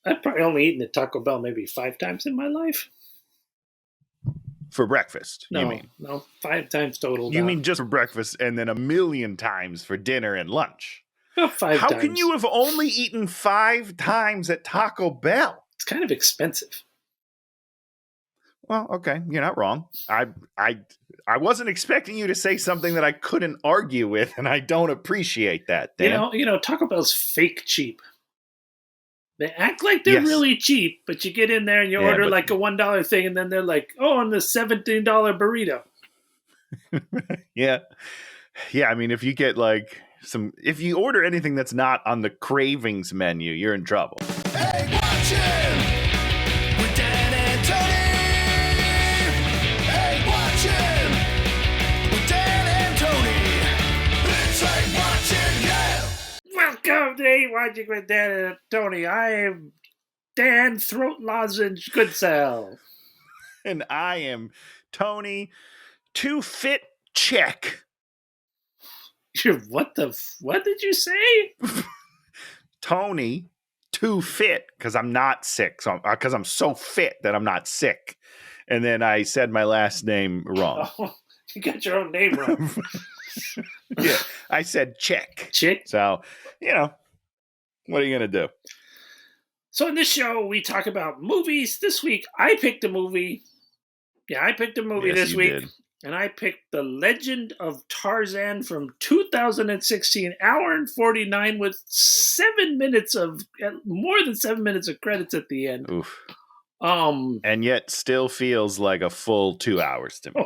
I've probably only eaten at Taco Bell maybe 5 times in my life. For breakfast, No, you mean? No, 5 times total. You mean just for breakfast and then a million times for dinner and lunch? About 5 How times. can you have only eaten 5 times at Taco Bell? It's kind of expensive. Well, okay, you're not wrong. I wasn't expecting you to say something that I couldn't argue with, and I don't appreciate that, Dan. You know, Taco Bell's fake cheap. They act like they're really cheap, but you get in there and you order like a $1 thing, and then they're like, "Oh, and the $17 burrito." Yeah. I mean, if you get like if you order anything that's not on the cravings menu, you're in trouble. Hey, watch him! With Dan and Tony! Hey, watch him! With Dan and Tony! It's like watching, yeah! Welcome to Hey Watching with Dan and Tony. I am Dan Throat Lozenge Goodsell. And I am Tony Too Fit Check. What did you say? Tony Too Fit, because I'm not sick. So because I'm so fit that I'm not sick. And then I said my last name wrong. Oh, you got your own name wrong. Yeah, I said Check. Chick. So, what are you going to do? So in this show, we talk about movies. This week, I picked a movie. Yeah, I picked a movie this week. Did. And I picked The Legend of Tarzan from 2016, hour and 49 with more than 7 minutes of credits at the end. Oof. And yet still feels like a full 2 hours to me.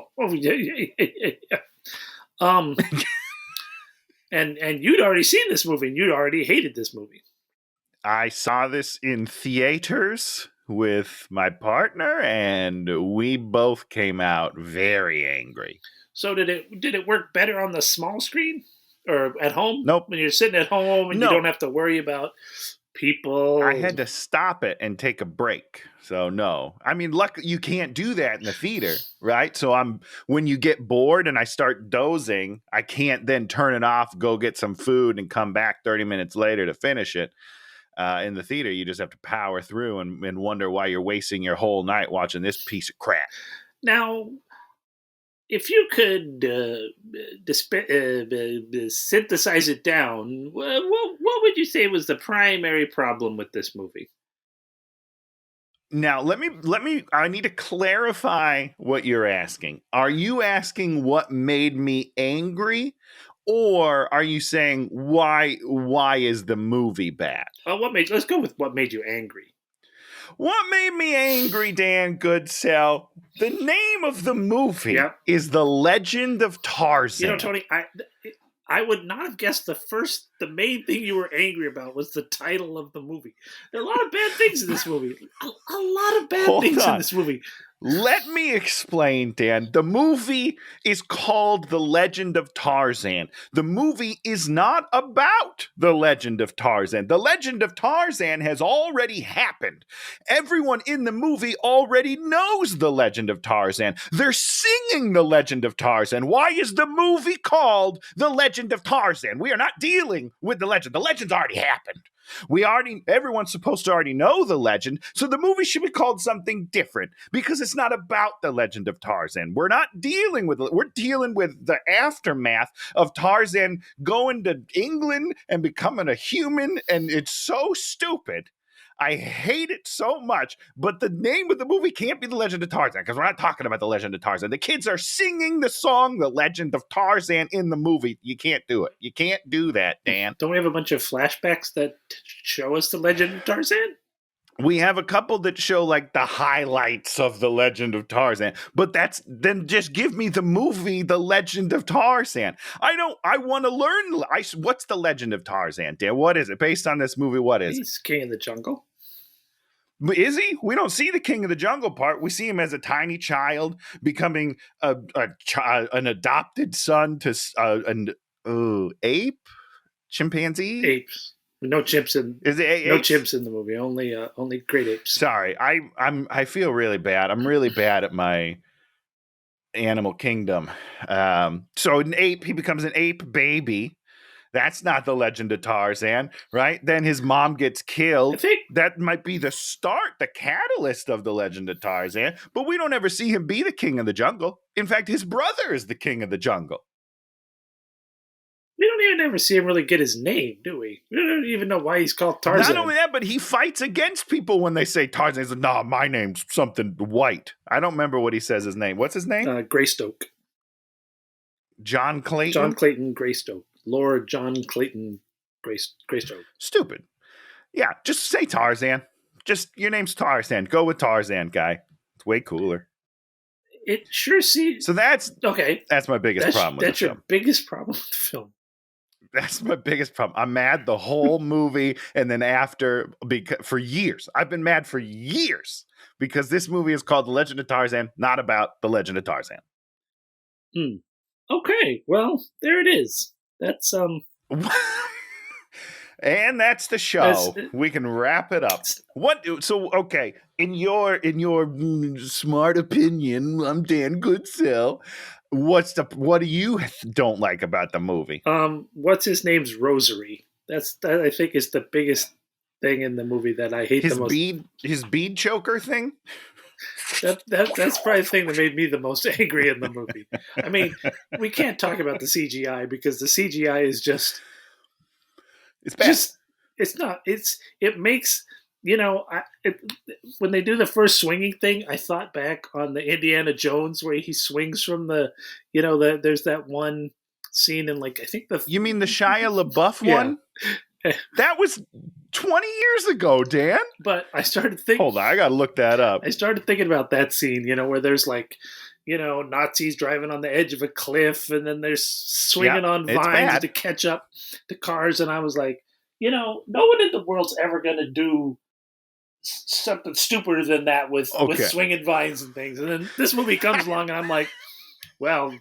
And you'd already seen this movie, and you'd already hated this movie. I saw this in theaters with my partner, and we both came out very angry. So did it work better on the small screen or at home? Nope. When you're sitting at home and you don't have to worry about people. I had to stop it and take a break. So no. I mean, luckily you can't do that in the theater, right? So when you get bored and I start dozing, I can't then turn it off, go get some food, and come back 30 minutes later to finish it. In the theater, you just have to power through and wonder why you're wasting your whole night watching this piece of crap. Now, if you could synthesize it down, what would you say was the primary problem with this movie? Now, I need to clarify what you're asking. Are you asking what made me angry? Or are you saying why is the movie bad? Let's go with what made you angry. What made me angry, Dan Goodsell? The name of the movie is The Legend of Tarzan. You know, Tony, I would not have guessed the main thing you were angry about was the title of the movie. There are a lot of bad things in this movie. A lot of bad things in this movie. Let me explain, Dan. The movie is called The Legend of Tarzan. The movie is not about The Legend of Tarzan. The Legend of Tarzan has already happened. Everyone in the movie already knows The Legend of Tarzan. They're singing The Legend of Tarzan. Why is the movie called The Legend of Tarzan? We are not dealing with the legend. The legend's already happened. Everyone's supposed to already know the legend, so the movie should be called something different because it's not about the Legend of Tarzan. We're dealing with the aftermath of Tarzan going to England and becoming a human, and it's so stupid. I hate it so much, but the name of the movie can't be The Legend of Tarzan because we're not talking about The Legend of Tarzan. The kids are singing the song The Legend of Tarzan in the movie. You can't do it. You can't do that, Dan. Don't we have a bunch of flashbacks that show us The Legend of Tarzan? We have a couple that show like the highlights of The Legend of Tarzan, but then just give me the movie The Legend of Tarzan. I want to learn. What's The Legend of Tarzan, Dan? What is it? Based on this movie, what is it? He's King of the Jungle. Is he? We don't see the King of the Jungle part. We see him as a tiny child becoming an adopted son to an ape, chimpanzee, apes. No chimps in. Is it no chimps in the movie? Only great apes. Sorry, I feel really bad. I'm really bad at my animal kingdom. So an ape, he becomes an ape baby. That's not the legend of Tarzan, right? Then his mom gets killed. I think that might be the start, the catalyst of the legend of Tarzan, but we don't ever see him be the king of the jungle. In fact, his brother is the king of the jungle. we don't even ever see him really get his name, do we? We don't even know why he's called Tarzan. Not only that, but he fights against people when they say Tarzan. He's like, nah, my name's something white. I don't remember what he says his name. What's his name? Greystoke. John Clayton? John Clayton Greystoke. Lord John Clayton Greystoke. Stupid. Yeah, just say Tarzan. Just, your name's Tarzan. Go with Tarzan, guy. It's way cooler. It sure seems... So that's... Okay. That's my biggest problem with the film. That's your biggest problem with the film. That's my biggest problem. I'm mad the whole movie, and then after, for years. I've been mad for years because this movie is called The Legend of Tarzan, not about The Legend of Tarzan. Okay, well, there it is. That's and that's the show. We can wrap it up. So okay, in your smart opinion, I'm Dan Goodsell. What do you don't like about the movie? What's his name's Rosary? That I think is the biggest thing in the movie that I hate the most. His bead choker thing? That's probably the thing that made me the most angry in the movie. I mean, we can't talk about the CGI because the CGI is just... It's bad. It makes... when they do the first swinging thing, I thought back on the Indiana Jones where he swings from there's that one scene in I think You mean the Shia LaBeouf one? That was 20 years ago, Dan. But I started thinking... Hold on, I gotta look that up. I started thinking about that scene, where there's Nazis driving on the edge of a cliff and then they're swinging on vines to catch up to cars. And I was like, no one in the world's ever going to do something stupider than that with swinging vines and things. And then this movie comes along and I'm like, well,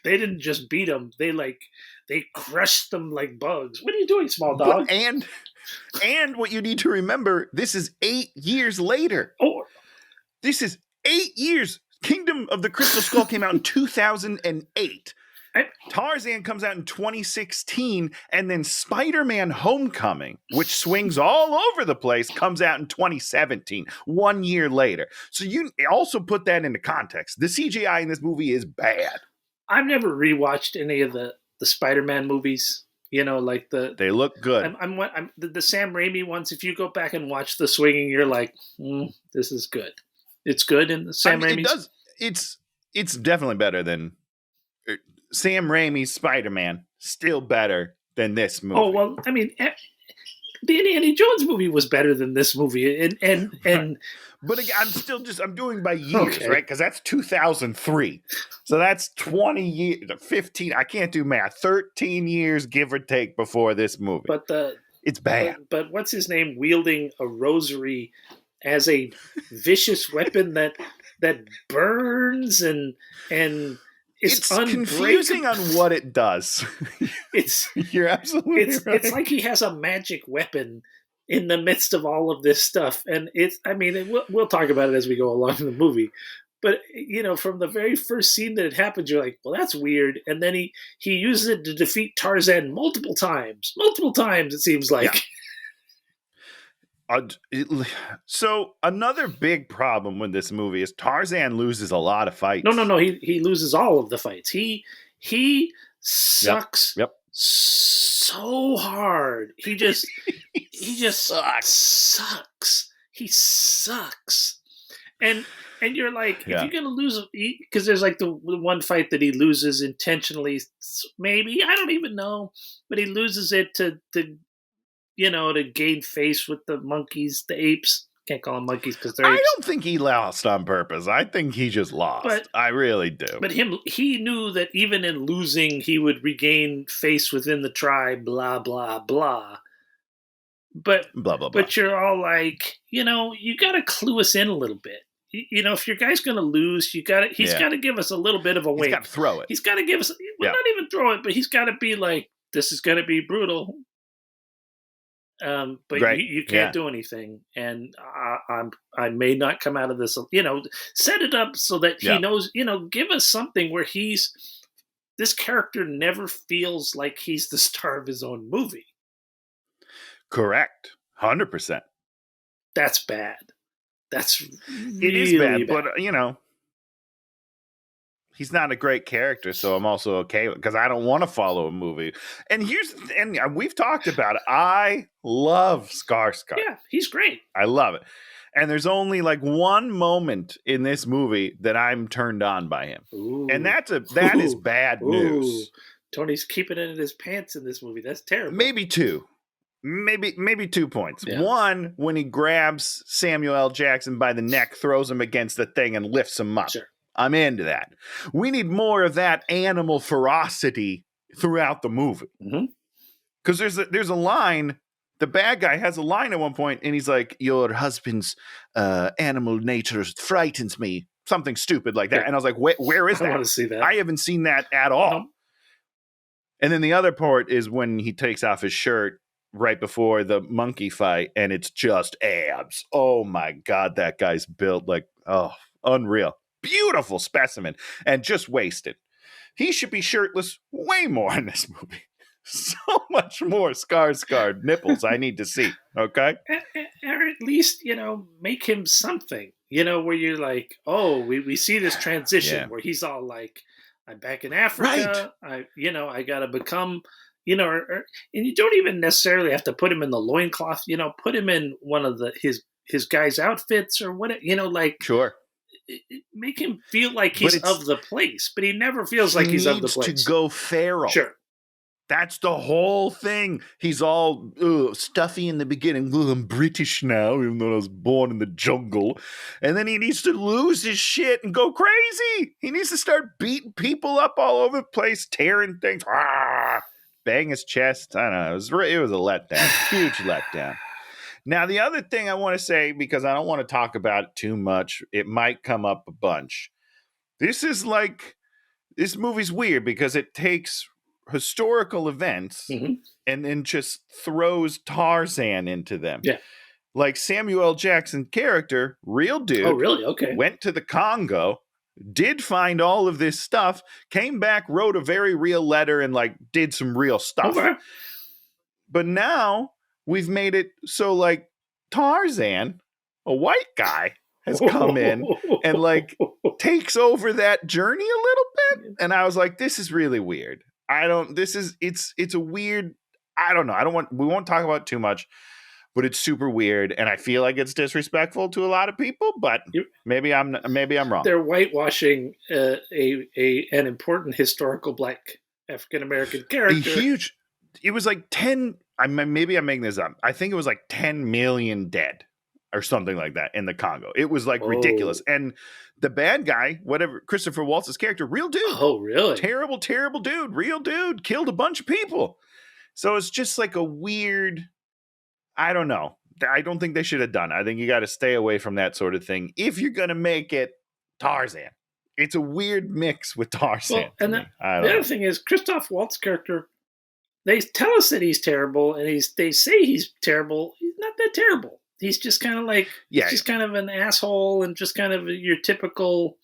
they didn't just beat them. They crushed them like bugs. What are you doing, small dog? And what you need to remember, this is 8 years later. Oh, this is 8 years. Kingdom of the Crystal Skull came out in 2008. Tarzan comes out in 2016, and then Spider-Man Homecoming, which swings all over the place, comes out in 2017, 1 year later. So you also put that into context. The CGI in this movie is bad. I've never rewatched any of the Spider-Man movies. They look good. I'm the Sam Raimi ones. If you go back and watch the swinging, you're like, this is good. It's good in the Sam Raimi. It does. It's definitely better than Sam Raimi's Spider-Man. Still better than this movie. Oh well, I mean, the Indiana Jones movie was better than this movie, and. But I'm doing by years, right? Because that's 2003. So that's 20 years, 15. I can't do math. 13 years, give or take, before this movie. But it's bad. But what's his name wielding a rosary as a vicious weapon that burns and it's confusing on what it does. You're absolutely right. It's like he has a magic weapon in the midst of all of this stuff. And we'll talk about it as we go along in the movie. But, from the very first scene that it happens, you're like, well, that's weird. And then he uses it to defeat Tarzan multiple times. Multiple times, it seems like. Yeah. So another big problem with this movie is Tarzan loses a lot of fights. No. He loses all of the fights. He sucks so hard. He just sucks. He sucks. And you're like, if you're gonna lose, because there's the one fight that he loses intentionally. Maybe, I don't even know, but he loses it to gain face with the monkeys, the apes. Can't call them monkeys because they're apes. I don't think he lost on purpose. I think he just lost. I really do. But he knew that even in losing, he would regain face within the tribe, blah, blah, blah. But, blah, blah, blah. But you're all like, you got to clue us in a little bit. If your guy's going to lose, he's got to give us a little bit of a wink. He's got to throw it. He's got to give us, not even throw it, but he's got to be like, this is going to be brutal. But right. you can't do anything, and I may not come out of this. Set it up so that he knows. Give us something where he's this character never feels like he's the star of his own movie. Correct. 100%. That's bad. That's really it is bad. But, you know, he's not a great character, so I'm also okay with it because I don't want to follow a movie. And we've talked about it. I love Skarsgard. Yeah, he's great. I love it. And there's only like one moment in this movie that I'm turned on by him. Ooh. And that is bad news. Tony's keeping it in his pants in this movie. That's terrible. Maybe 2. Maybe 2 points. Yeah. One, when he grabs Samuel L. Jackson by the neck, throws him against the thing, and lifts him up. Sure. I'm into that. We need more of that animal ferocity throughout the movie. Because there's a line. The bad guy has a line at one point, and he's like, "Your husband's animal nature frightens me." Something stupid like that. Yeah. And I was like, where is that? I want to see that. I haven't seen that at all. And then the other part is when he takes off his shirt right before the monkey fight, and it's just abs. Oh, my God. That guy's built like, unreal. Beautiful specimen. And just wasted. He should be shirtless way more in this movie. So much more Skarsgard nipples I need to see, okay? Or at least, make him something, where you're like, we see this transition where he's all like, I'm back in Africa. Right. I got to become, and you don't even necessarily have to put him in the loincloth, put him in one of his guy's outfits or whatever, Sure. Make him feel like he's of the place, but he never feels like he's of the place. He needs to go feral. Sure. That's the whole thing. He's all stuffy in the beginning. I'm British now, even though I was born in the jungle. And then he needs to lose his shit and go crazy. He needs to start beating people up all over the place, tearing things, bang his chest. I don't know. It was a letdown, huge letdown. Now, the other thing I want to say, because I don't want to talk about it too much, it might come up a bunch. This movie's weird because it takes historical events and then just throws Tarzan into them. Yeah. Like Samuel L. Jackson character, real dude. Oh, really? Okay. Went to the Congo, did find all of this stuff, came back, wrote a very real letter, and did some real stuff. Okay. But now we've made it so Tarzan, a white guy, has come in and takes over that journey a little bit. And I was like, this is really weird. It's a weird, I don't know. We won't talk about it too much, but it's super weird. And I feel like it's disrespectful to a lot of people, but maybe I'm wrong. They're whitewashing an important historical Black African-American character. It was 10, maybe I'm making this up. I think it was 10 million dead or something like that in the Congo. It was ridiculous. And the bad guy, whatever, Christopher Waltz's character, real dude. Oh, really? Terrible, terrible dude. Real dude. Killed a bunch of people. So it's just a weird, I don't know. I don't think they should have done it. I think you got to stay away from that sort of thing if you're going to make it Tarzan. It's a weird mix with Tarzan. Well, and the other thing is, Christoph Waltz's character, they tell us that he's terrible, and they say he's terrible. He's not that terrible. He's just kind of just kind of an asshole and just kind of your typical,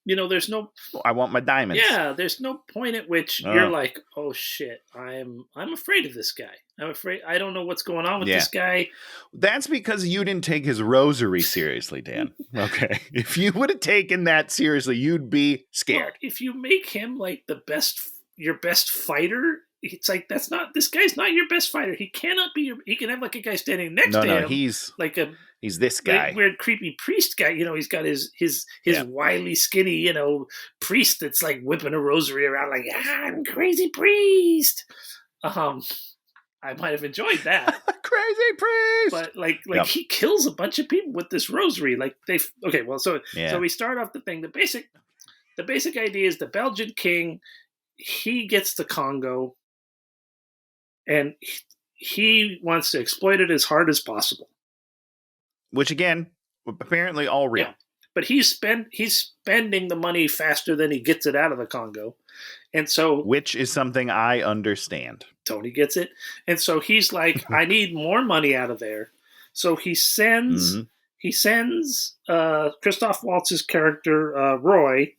there's no. I want my diamonds. Yeah, there's no point at which you're like, oh shit, I'm afraid of this guy. I'm afraid. I don't know what's going on with this guy. That's because you didn't take his rosary seriously, Dan. Okay, if you would have taken that seriously, you'd be scared. Well, if you make him your best fighter. It's this guy's not your best fighter. He cannot be he can have a guy standing next to him. No, he's this guy. Weird, creepy priest guy. He's got his wily, skinny, priest that's whipping a rosary around I'm crazy priest. I might have enjoyed that. Crazy priest. But he kills a bunch of people with this rosary. So we start off the thing. The basic idea is the Belgian king, he gets the Congo. And he wants to exploit it as hard as possible. Which, again, apparently all real. Yeah. But he's spending the money faster than he gets it out of the Congo. And so... Which is something I understand. Tony gets it. And so he's like, I need more money out of there. So he sends Christoph Waltz's character, Roy,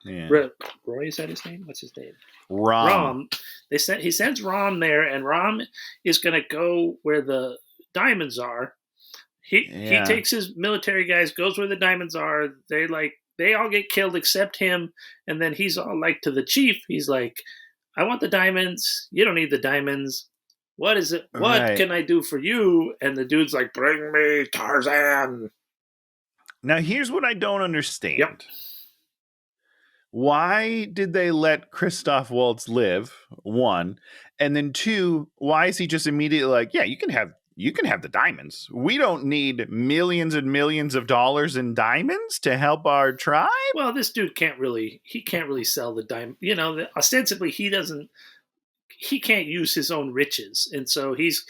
Yeah. Roy, is that his name? What's his name? Rom. He sends Rom there, and Rom is going to go where the diamonds are. He takes his military guys, goes where the diamonds are. They all get killed except him, and then he's all like to the chief. He's like, "I want the diamonds. You don't need the diamonds. What is it? What can I do for you?" And the dude's like, "Bring me Tarzan." Now here's what I don't understand. Yep. Why did they let Christoph Waltz live? One, and then two, why is he just immediately like, yeah, you can have the diamonds. We don't need millions and millions of dollars in diamonds to help our tribe? Well, this dude can't really sell the diamond. You know, ostensibly he can't use his own riches. And so he's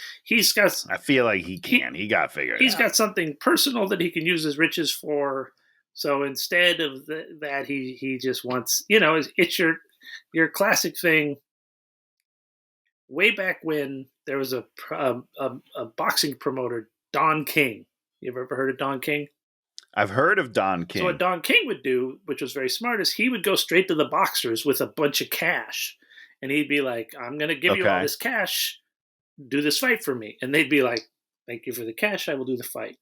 got, I feel like he can. He got figured He's out. got something personal that he can use his riches for. So instead of that, he just wants, you know, it's your classic thing. Way back when there was a boxing promoter, Don King. You ever heard of Don King? I've heard of Don King. So what Don King would do, which was very smart, is he would go straight to the boxers with a bunch of cash. And he'd be like, I'm going to give you all this cash. Do this fight for me. And they'd be like, thank you for the cash. I will do the fight.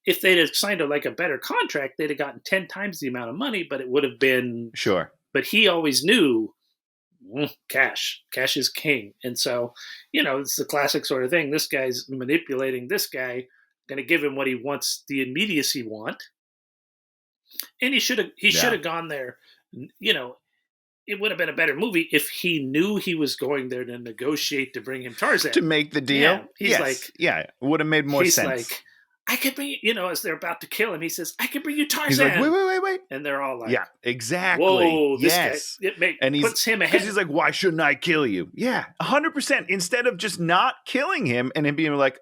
If they'd have signed a better contract, they'd have gotten 10 times the amount of money, but it would have been... Sure. But he always knew... Cash is king. And so, you know, it's the classic sort of thing. This guy's manipulating this guy, going to give him what he wants, the immediacy want. And he should have gone there. You know, it would have been a better movie if he knew he was going there to negotiate to bring him Tarzan. To make the deal? Yeah, it would have made more sense. He's like, I could bring you, you know, as they're about to kill him, he says, I can bring you Tarzan. He's like, wait. And they're all like, yeah, exactly. Whoa, this guy, puts him ahead. Because he's like, why shouldn't I kill you? Yeah, 100%. Instead of just not killing him and him being like,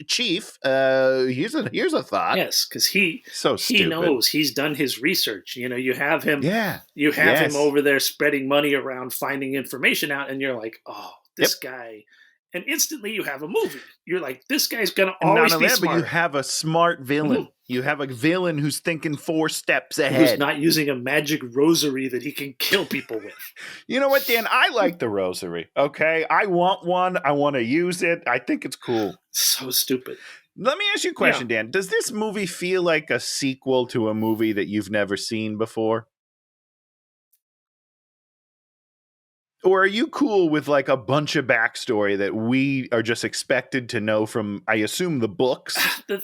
Chief, here's a thought. Yes, because he stupid. knows, he's done his research. You know, you have him him over there spreading money around, finding information out, and you're like, oh, this guy. And instantly you have a movie. You're like, this guy's going to always be smart. But you have a smart villain. Mm-hmm. You have a villain who's thinking 4 steps ahead. Who's not using a magic rosary that he can kill people with. You know what, Dan? I like the rosary, okay? I want one. I want to use it. I think it's cool. So stupid. Let me ask you a question, Dan. Does this movie feel like a sequel to a movie that you've never seen before? Or are you cool with like a bunch of backstory that we are just expected to know from, I assume, the books? The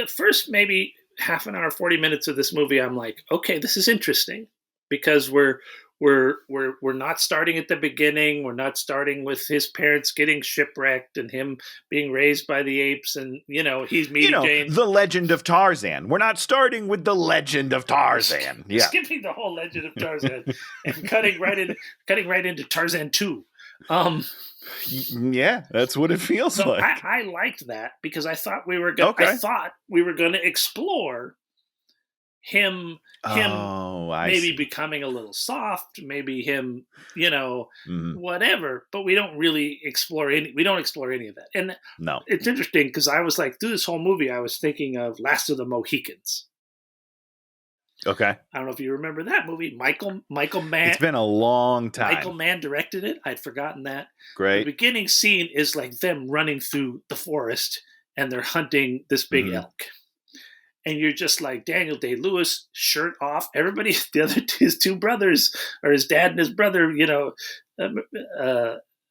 first maybe half an hour, 40 minutes of this movie, I'm like, okay, this is interesting because we're not starting at the beginning. We're not starting with his parents getting shipwrecked and him being raised by the apes, and you know he's meeting Jane. The Legend of Tarzan. We're not starting with the Legend of Tarzan. Yeah, skipping the whole Legend of Tarzan and cutting right into Tarzan 2. Yeah, that's what it feels like. I liked that because I thought we were going. I thought we were going to explore him maybe becoming a little soft, maybe him, you know, whatever, but we don't really explore any of that. And it's interesting because I was like, through this whole movie, I was thinking of Last of the Mohicans. Okay. I don't know if you remember that movie. Michael Mann. It's been a long time. Michael Mann directed it. I'd forgotten that. Great. The beginning scene is like them running through the forest and they're hunting this big elk. And you're just like Daniel Day-Lewis, shirt off. Everybody, his 2 brothers, or his dad and his brother, you know,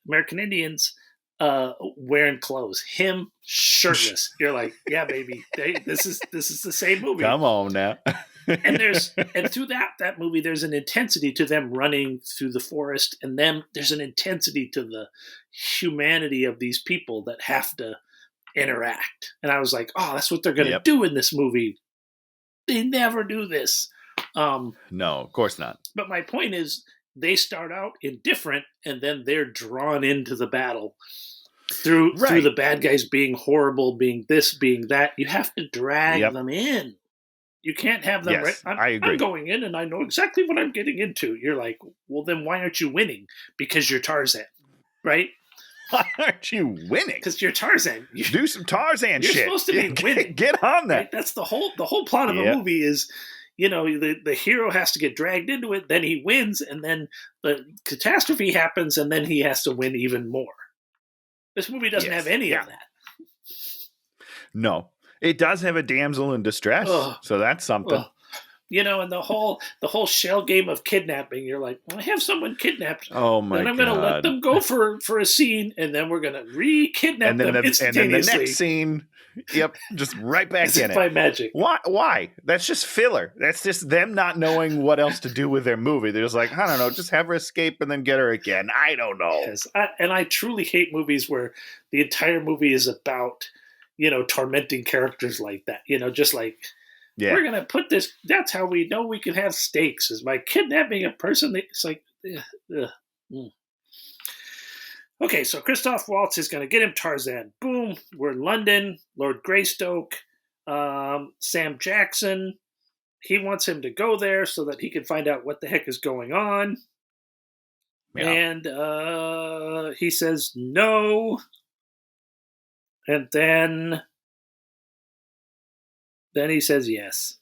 American Indians, wearing clothes. Him shirtless. You're like, yeah, baby, this is the same movie. Come on now. and through that movie, there's an intensity to them running through the forest, and then there's an intensity to the humanity of these people that have to interact. And I was like, oh, that's what they're going to do in this movie. They never do this. No, of course not. But my point is, they start out indifferent, and then they're drawn into the battle through the bad guys being horrible, being this, being that. You have to drag them in. You can't have them. Yes, I agree. I'm going in, and I know exactly what I'm getting into. You're like, well, then why aren't you winning? Because you're Tarzan, right? Why aren't you winning? Because you're Tarzan. Do some Tarzan shit. You're supposed to be winning. Get on that. Right? That's the whole plot of the movie is, the hero has to get dragged into it, then he wins, and then the catastrophe happens, and then he has to win even more. This movie doesn't have any of that. No, it does have a damsel in distress, so that's something. And the whole shell game of kidnapping. You're like, well, I have someone kidnapped. Oh my god! Then I'm going to let them go for a scene, and then we're going to re-kidnap them instantaneously. And then the next scene, just right back in it by magic. Why? That's just filler. That's just them not knowing what else to do with their movie. They're just like, I don't know, just have her escape and then get her again. I don't know. Yes, I truly hate movies where the entire movie is about tormenting characters like that. Just like. Yeah. We're going to put this, that's how we know we can have stakes, is by kidnapping a person. It's like, Okay, so Christoph Waltz is going to get him Tarzan. Boom, we're in London. Lord Greystoke, Sam Jackson, he wants him to go there so that he can find out what the heck is going on. Yeah. And he says no. And then he says yes.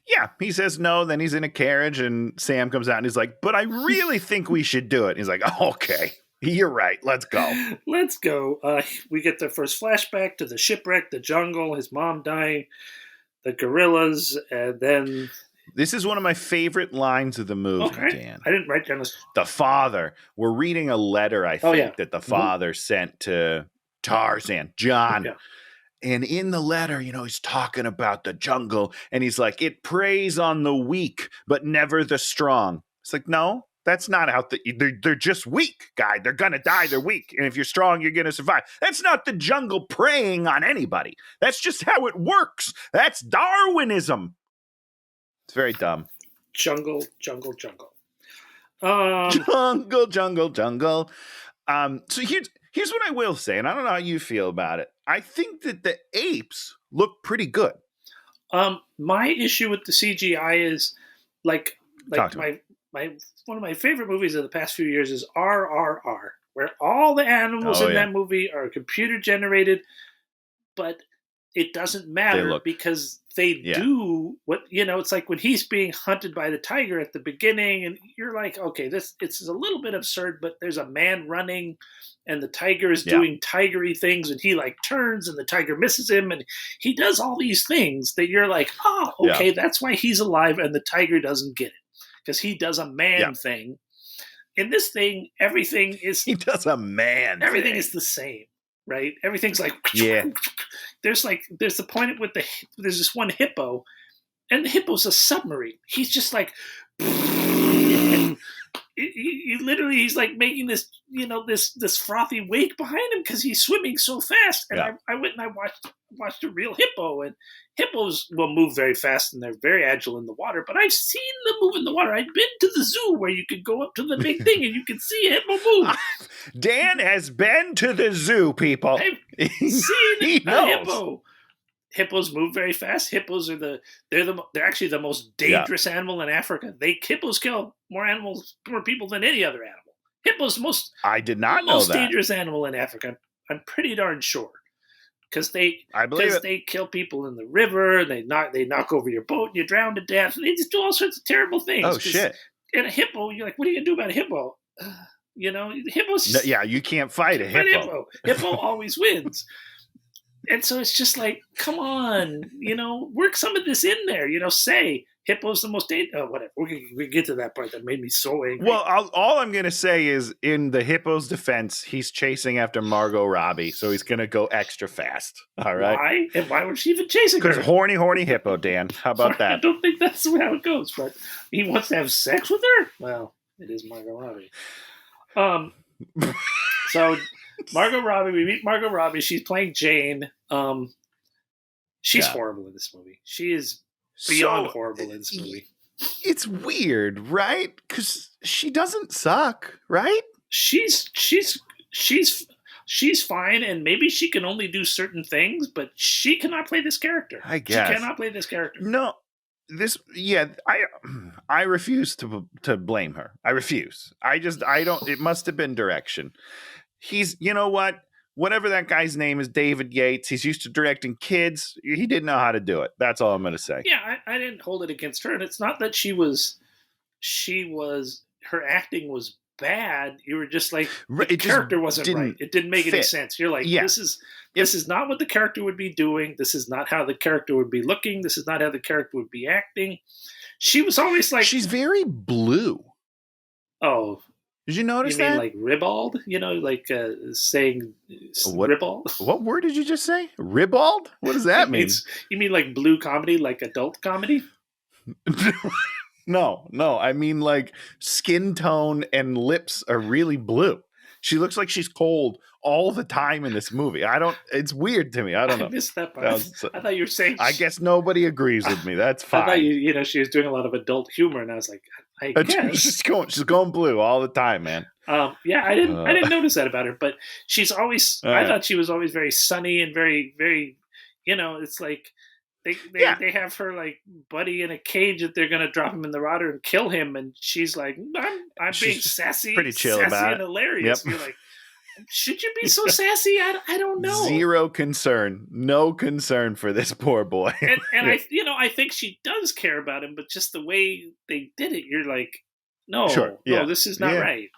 Yeah, he says no, then he's in a carriage, and Sam comes out and he's like, but I really think we should do it. And he's like, oh, okay, you're right, let's go. Let's go. We get the first flashback to the shipwreck, the jungle, his mom dying, the gorillas, and then... This is one of my favorite lines of the movie, Dan. I didn't write down this. The father. We're reading a letter, I think, that the father sent to Tarzan, John. Yeah. And in the letter, he's talking about the jungle, and he's like, it preys on the weak, but never the strong. It's like, no, that's not how they're just weak, guy. They're going to die. They're weak. And if you're strong, you're going to survive. That's not the jungle preying on anybody. That's just how it works. That's Darwinism. It's very dumb. Jungle, jungle, jungle. Jungle, jungle. So here's what I will say, and I don't know how you feel about it. I think that the apes look pretty good. My issue with the CGI is like my one of my favorite movies of the past few years is RRR, where all the animals in that movie are computer generated, but it doesn't matter because they do what, it's like when he's being hunted by the tiger at the beginning, and you're like, okay, it's a little bit absurd, but there's a man running and the tiger is doing tigery things, and he turns and the tiger misses him, and he does all these things that you're like, that's why he's alive, and the tiger doesn't get it because he does a man thing. In this thing, everything is everything is the same, right? Everything's like there's the point with there's this one hippo, and the hippo's a submarine. He's just like he's like making this this frothy wake behind him because he's swimming so fast. And I went and I watched a real hippo, and hippos will move very fast and they're very agile in the water, but I've seen them move in the water. I've been to the zoo where you could go up to the big thing and you can see a hippo move. Dan has been to the zoo, people. I've seen a hippo. Hippos move very fast. Hippos are they're actually the most dangerous animal in Africa. Hippos kill more people than any other animal. Hippos I did not know most that. Dangerous animal in Africa. I'm pretty darn sure. Because they kill people in the river, they knock over your boat and you drown to death. They just do all sorts of terrible things. Oh shit! And a hippo, you're like, what are you gonna do about a hippo? Hippos. You can't fight a hippo. Hippo always wins. And so it's just like, come on, work some of this in there. Say hippo's the most dangerous. Oh, whatever. We get to that part that made me so angry. Well, all I'm going to say is, in the hippo's defense, he's chasing after Margot Robbie, so he's going to go extra fast. All right. Why? And why was she even chasing her? Because horny hippo, Dan. How about that? I don't think that's how it goes. But he wants to have sex with her. Well, it is Margot Robbie. So. Margot Robbie, we meet Margot Robbie. She's playing Jane. She's horrible in this movie. She is beyond horrible in this movie. It's weird, right? Because she doesn't suck, right? She's fine, and maybe she can only do certain things, but she cannot play this character. I guess she cannot play this character. No. I refuse to blame her. I refuse. I don't. It must have been direction. You know what? whatever that guy's name is, David Yates. He's used to directing kids. He didn't know how to do it. That's all I'm going to say. Yeah, I didn't hold it against her, and it's not that she was her acting was bad. You were just like the character wasn't right. It didn't make any sense. You're like, this is not what the character would be doing. This is not how the character would be looking. This is not how the character would be acting. She was always like, she's very blue. Oh, did you notice that? You mean like ribald? Like saying ribald? What word did you just say? Ribald? What does that mean? You mean like blue comedy, like adult comedy? No. I mean like skin tone and lips are really blue. She looks like she's cold all the time in this movie. It's weird to me. I don't know. I missed that part. I thought you were saying. I guess nobody agrees with me. That's fine. I thought she was doing a lot of adult humor, and I was like, I guess she's going blue all the time, man. Yeah, I didn't notice that about her, but she's always. I thought she was always very sunny and very, very. It's like they have her like buddy in a cage that they're gonna drop him in the water and kill him, and she's like, I'm being sassy, pretty chill sassy about and hilarious. Yep. You're like, should you be so sassy? I don't know. Zero concern, no concern for this poor boy. and I think she does care about him, but just the way they did it, you're like, no, this is not right.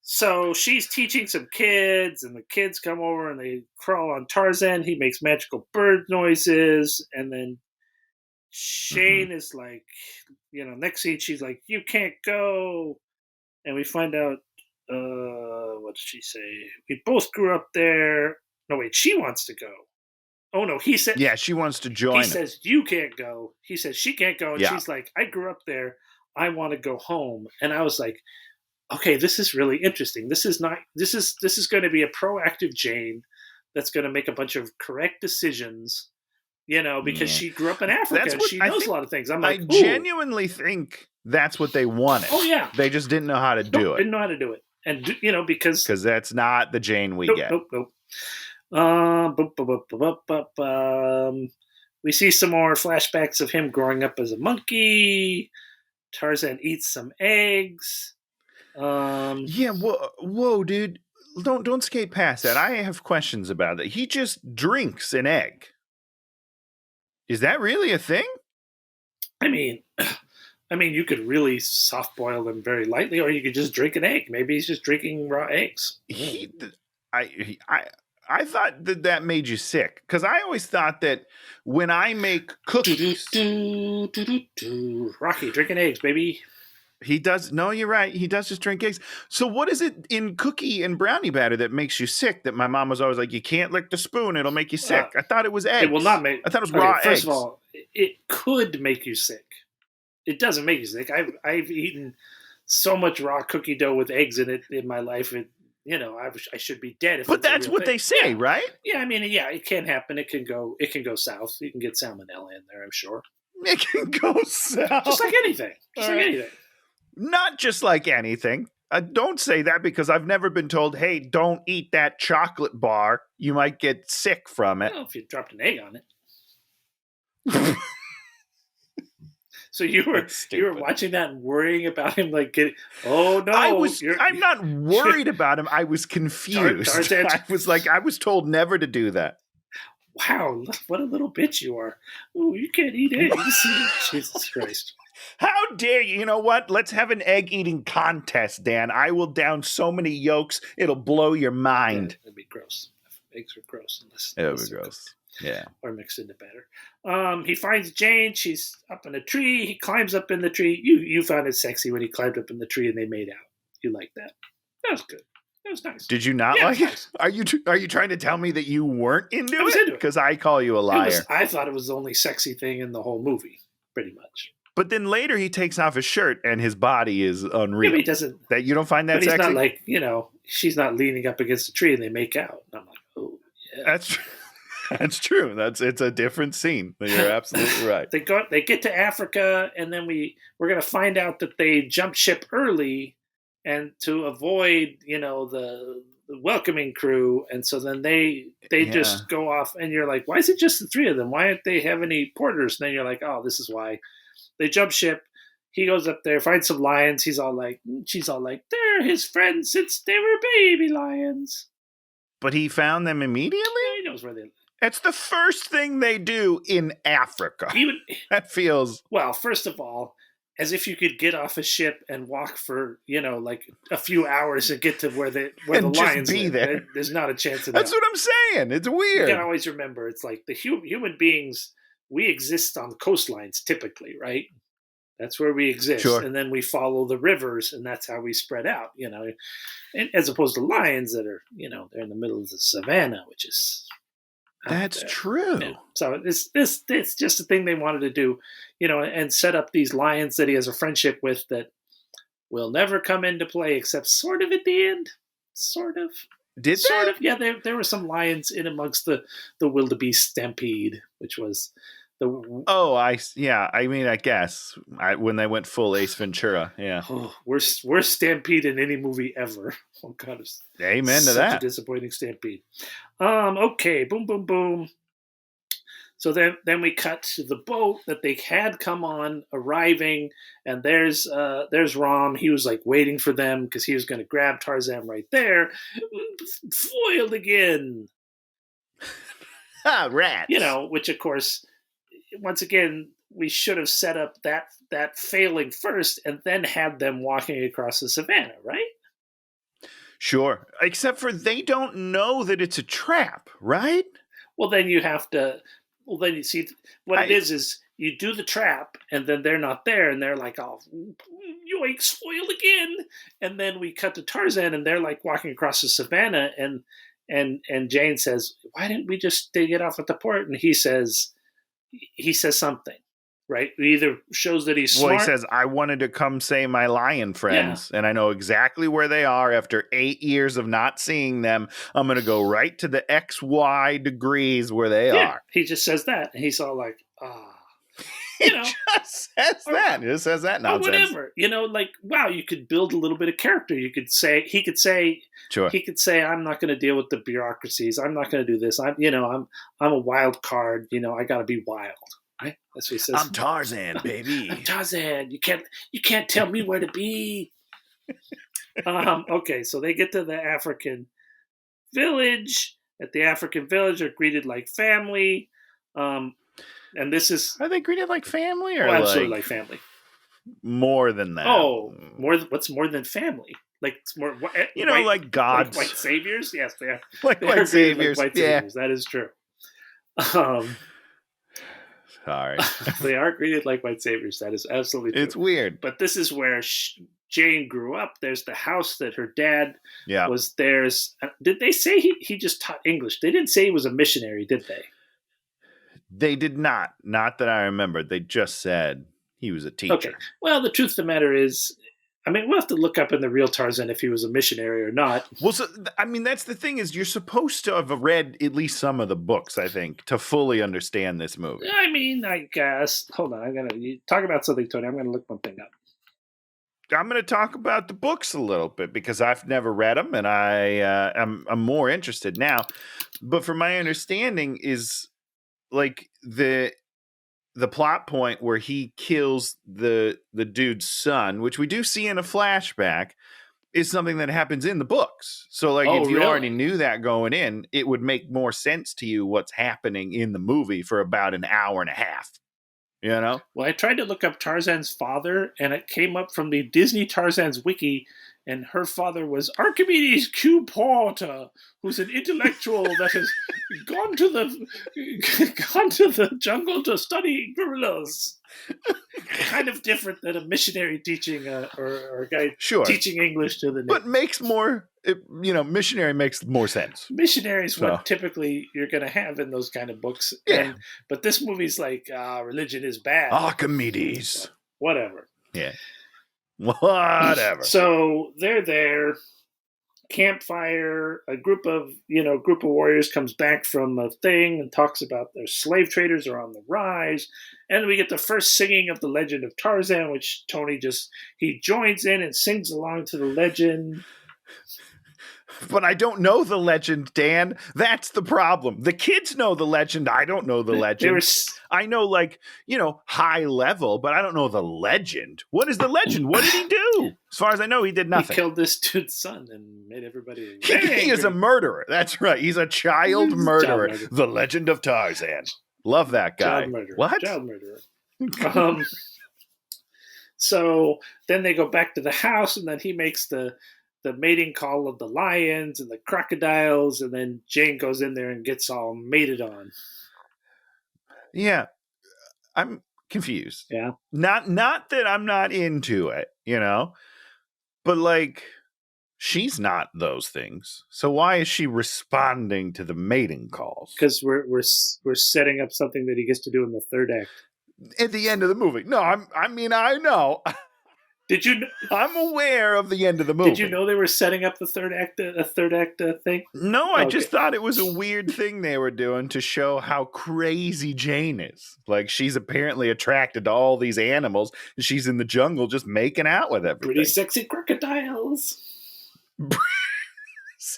So she's teaching some kids, and the kids come over and they crawl on Tarzan. He makes magical bird noises, and then Shane is like, next scene she's like, you can't go, and we find out, what did she say? We both grew up there. No, wait, she wants to go. Oh no, he said, yeah, she wants to join. He says you can't go. He says she can't go, and she's like, I grew up there. I want to go home, and I was like, okay, this is really interesting. This is going to be a proactive Jane that's going to make a bunch of correct decisions, because she grew up in Africa and she knows a lot of things. I genuinely think that's what they wanted. Oh yeah, they just didn't know how to do it. Didn't know how to do it, and because that's not the Jane we get. Nope. We see some more flashbacks of him growing up as a monkey. Tarzan eats some eggs. Whoa, dude! Don't skate past that. I have questions about that. He just drinks an egg. Is that really a thing? I mean, you could really soft boil them very lightly, or you could just drink an egg. Maybe he's just drinking raw eggs. I thought that made you sick, because I always thought that when I make cookies, Rocky drinking eggs, baby. He does. No, you're right. He does just drink eggs. So what is it in cookie and brownie batter that makes you sick? That my mom was always like, you can't lick the spoon; it'll make you sick. I thought it was eggs. It will not make. I thought it was raw eggs. First of all, it could make you sick. It doesn't make you sick. I've eaten so much raw cookie dough with eggs in it in my life. I should be dead. But that's what they say, right? Yeah, it can happen. It can go south. You can get salmonella in there, I'm sure. It can go south. Just like anything. Anything. Not just like anything. Don't say that, because I've never been told, hey, don't eat that chocolate bar. You might get sick from it. Well, if you dropped an egg on it. So you were watching that and worrying about him, like getting. Oh no! I'm not worried about him. I was confused. I was told never to do that. Wow, what a little bitch you are! Oh, you can't eat eggs. Jesus Christ! How dare you? You know what? Let's have an egg eating contest, Dan. I will down so many yolks it'll blow your mind. Yeah, that'd be gross. Eggs are gross. It would be gross. Yeah. Or mixed into batter. He finds Jane. She's up in a tree. He climbs up in the tree. You found it sexy when he climbed up in the tree and they made out. You liked that. That was good. That was nice. Did you not like it? Nice. Are you trying to tell me that you weren't into it? I was into it. Because I call you a liar. I thought it was the only sexy thing in the whole movie, pretty much. But then later he takes off his shirt and his body is unreal. Yeah, he doesn't. That you don't find that but sexy? He's not like, she's not leaning up against a tree and they make out. And I'm like, oh, yeah. That's true. That's true. It's a different scene. You're absolutely right. They get to Africa, and then we're going to find out that they jumped ship early, and to avoid the welcoming crew, and so then they just go off, and you're like, why is it just the three of them? Why don't they have any porters? And then you're like, oh, this is why. They jump ship. He goes up there, finds some lions. She's all like, they're his friends since they were baby lions. But he found them immediately? Yeah, he knows where they live. It's the first thing they do in Africa. That feels... Well, first of all, as if you could get off a ship and walk for, like a few hours and get to where the lions live. There. There's not a chance of that. That's what I'm saying. It's weird. You gotta always remember, it's like the human beings, we exist on coastlines typically, right? That's where we exist. Sure. And then we follow the rivers, and that's how we spread out, and as opposed to lions that are, they're in the middle of the savannah, which is... That's true. Yeah. So it's just a thing they wanted to do, and set up these lions that he has a friendship with that will never come into play except sort of at the end. Sort of. Did sort they? of? Yeah, there were some lions in amongst the wildebeest stampede, which was the... Oh, I guess when they went full Ace Ventura, yeah. Oh, worst stampede in any movie ever. Oh God, it's amen to such that. a disappointing stampede. Okay, boom, boom, boom. So then we cut to the boat that they had come on, arriving, and there's Rom. He was like waiting for them because he was going to grab Tarzan right there. Foiled again. Rats. Which of course, once again, we should have set up that failing first and then had them walking across the savannah, right? Sure. Except for they don't know that it's a trap, right? Well, then you have to... Well, then you see what it is you do the trap, and then they're not there, and they're like, "Oh, yoinks, foiled again!" And then we cut to Tarzan, and they're like walking across the savannah, and Jane says, "Why didn't we just get off at the port?" And he says something, right? It either shows that he's smart. Well, he says, "I wanted to come say my lion friends, and I know exactly where they are. After 8 years of not seeing them, I'm going to go right to the XY degrees where they are." He just says that, and he's all like, He just says that. He just says that nonsense. Or whatever. Wow, you could build a little bit of character. You could say, he could say, "I'm not going to deal with the bureaucracies. I'm not going to do this. I'm a wild card. I got to be wild." Right? That's what he says. I'm Tarzan, baby. I'm Tarzan. You can't tell me where to be. Okay, so they get to the African village. At the African village, they're greeted like family. And this is... Are they greeted like family or absolutely like family? More than that. Oh, what's more than family? Like it's more, like gods, like white saviors. Yes, they are. Like white saviors. Like white saviors. That is true. Sorry, they are greeted like white saviors. That is absolutely true. It's weird, but this is where Jane grew up. There's the house that her dad was. Did they say he just taught English? They didn't say he was a missionary, did they? They did not. Not that I remember. They just said he was a teacher. Okay. Well, the truth of the matter is, we'll have to look up in the real Tarzan if he was a missionary or not. Well, that's the thing is you're supposed to have read at least some of the books, I think, to fully understand this movie. I guess. Hold on. You talk about something, Tony. I'm going to look one thing up. I'm going to talk about the books a little bit because I've never read them and I'm more interested now. But from my understanding is like the plot point where he kills the dude's son, which we do see in a flashback, is something that happens in the books. So if you already knew that going in, it would make more sense to you what's happening in the movie for about an hour and a half. Well, I tried to look up Tarzan's father, and it came up from the Disney Tarzan's wiki, and her father was Archimedes Q. Porter, who's an intellectual that has gone to the jungle to study gorillas. Kind of different than a missionary teaching or a guy teaching English to the natives. But makes more, missionary makes more sense. Missionaries what typically you're going to have in those kind of books. Yeah. But this movie's like, religion is bad. Archimedes. Whatever. Yeah. Whatever. So they're there. Campfire. A group of warriors comes back from a thing and talks about their slave traders are on the rise. And we get the first singing of the Legend of Tarzan, which Tony he joins in and sings along to the legend. But I don't know the legend, Dan. That's the problem. The kids know the legend. I don't know the legend. I know, like, high level, but I don't know the legend. What is the legend? What did he do? As far as I know, he did nothing. He killed this dude's son and made everybody He is a murderer. That's right. He's a child murderer. The Legend of Tarzan. Love that guy. Child murderer. What? Child murderer. So then they go back to the house, and then he makes the mating call of the lions and the crocodiles, and then Jane goes in there and gets all mated on. Yeah. I'm confused. Yeah. Not that I'm not into it, but like, she's not those things. So why is she responding to the mating calls? Because we're setting up something that he gets to do in the third act. At the end of the movie. No, I know. Did you? I'm aware of the end of the movie. Did you know they were setting up the third act thing? No, I just thought it was a weird thing they were doing to show how crazy Jane is. Like, she's apparently attracted to all these animals, and she's in the jungle just making out with everything. Pretty sexy crocodiles.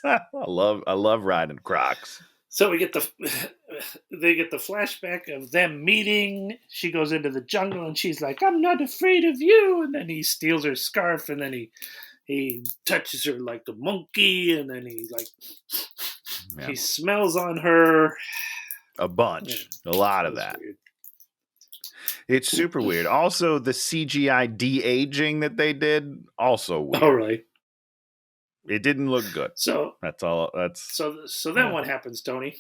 I love riding crocs. So they get the flashback of them meeting. She goes into the jungle and she's like, "I'm not afraid of you." And then he steals her scarf, and then he touches her like the monkey, and then he smells on her. A bunch. Yeah, a lot of that. Weird. It's super weird. Also, the CGI de-aging that they did, also weird. Oh, right. It didn't look good. So that's all. So then what happens, Tony?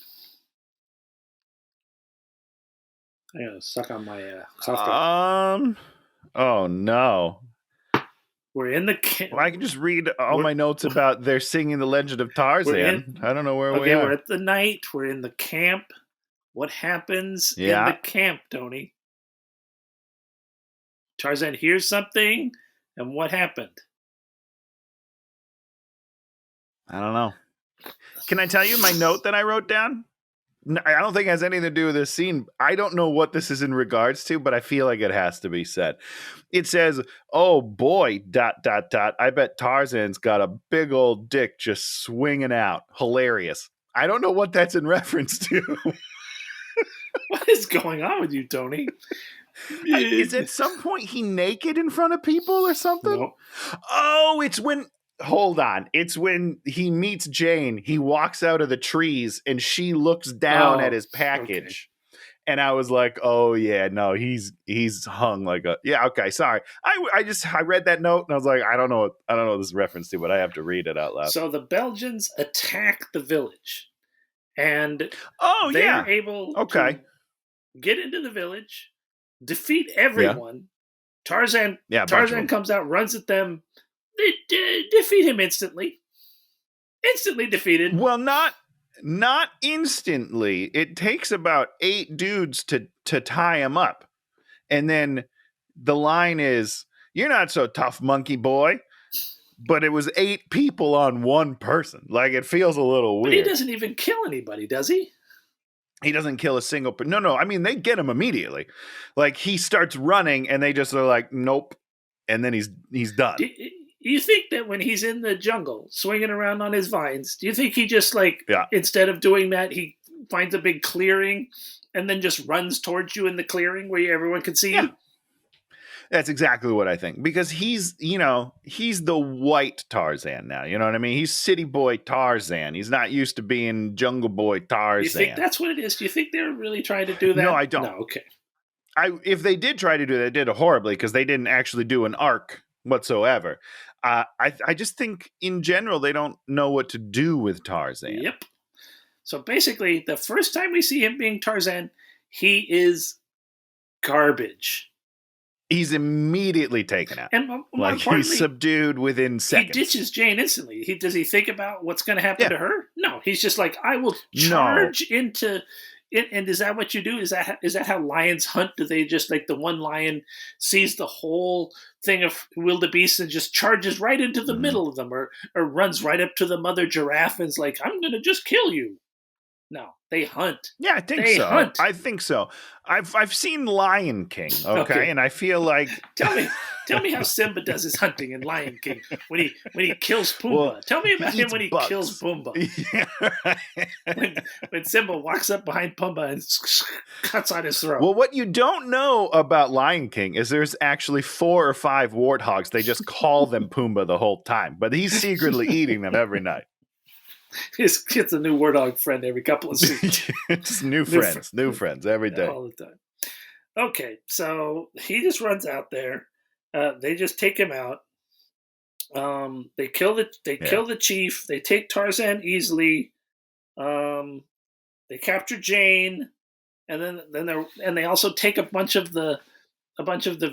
I gotta suck on my cough. Oh no. We're in the camp. Well, I can just read all my notes about they're singing the Legend of Tarzan. I don't know where we are. We're at the night. We're in the camp. What happens in the camp, Tony? Tarzan hears something, and what happened? I don't know. Can I tell you my note that I wrote down? I don't think it has anything to do with this scene. I don't know what this is in regards to, but I feel like it has to be said. It says, "Oh boy, ... I bet Tarzan's got a big old dick just swinging out. Hilarious." I don't know what that's in reference to. What is going on with you, Tony? Is at some point he naked in front of people or something? No. Oh, it's when... Hold on. It's when he meets Jane. He walks out of the trees and she looks down at his package. Okay. And I was like, "Oh yeah, no, he's hung like a..." Yeah, okay, sorry. I read that note and I was like, I don't know what this is reference to, but I have to read it out loud. So the Belgians attack the village. And they're able to get into the village, defeat everyone. Yeah. Tarzan comes out, runs at them. They defeat him instantly. Instantly defeated. Well, not instantly. It takes about 8 dudes to tie him up. And then the line is, "You're not so tough, monkey boy." But it was 8 people on one person. Like, it feels a little weird. But he doesn't even kill anybody, does he? He doesn't kill a single person. No. I mean, they get him immediately. Like, he starts running and they just are like, "Nope." And then he's done. Do you think that when he's in the jungle, swinging around on his vines, do you think he just, instead of doing that, he finds a big clearing and then just runs towards you in the clearing where everyone can see you? That's exactly what I think. Because he's the white Tarzan now. You know what I mean? He's city boy Tarzan. He's not used to being jungle boy Tarzan. You think that's what it is? Do you think they're really trying to do that? No, I don't. No, okay. If they did try to do that, they did it horribly because they didn't actually do an arc whatsoever. I just think in general they don't know what to do with Tarzan. Yep. So basically, the first time we see him being Tarzan, he is garbage. He's immediately taken out. And he's subdued within seconds. He ditches Jane instantly. Does he think about what's going to happen to her? No. He's just like, "I will charge into it." And is that what you do? Is that how lions hunt? Do they just, like, the one lion sees the whole thing of wildebeest and just charges right into the middle of them, or runs right up to the mother giraffe and is like, "I'm going to just kill you"? No, they hunt. Yeah, I think they so. Hunt. I think so. I've seen Lion King, okay? And I feel like Tell me how Simba does his hunting in Lion King when he kills Pumbaa. Well, tell me about him when he bugs. kills Pumbaa. Yeah. when Simba walks up behind Pumbaa and cuts on his throat. Well, what you don't know about Lion King is there's actually 4 or 5 warthogs. They just call them Pumbaa the whole time, but he's secretly eating them every night. He gets a new warthog friend every couple of scenes. It's new friends every day. All the time. Okay, so he just runs out there. They just take him out. They kill the chief. They take Tarzan easily. They capture Jane, and then they also take a bunch of the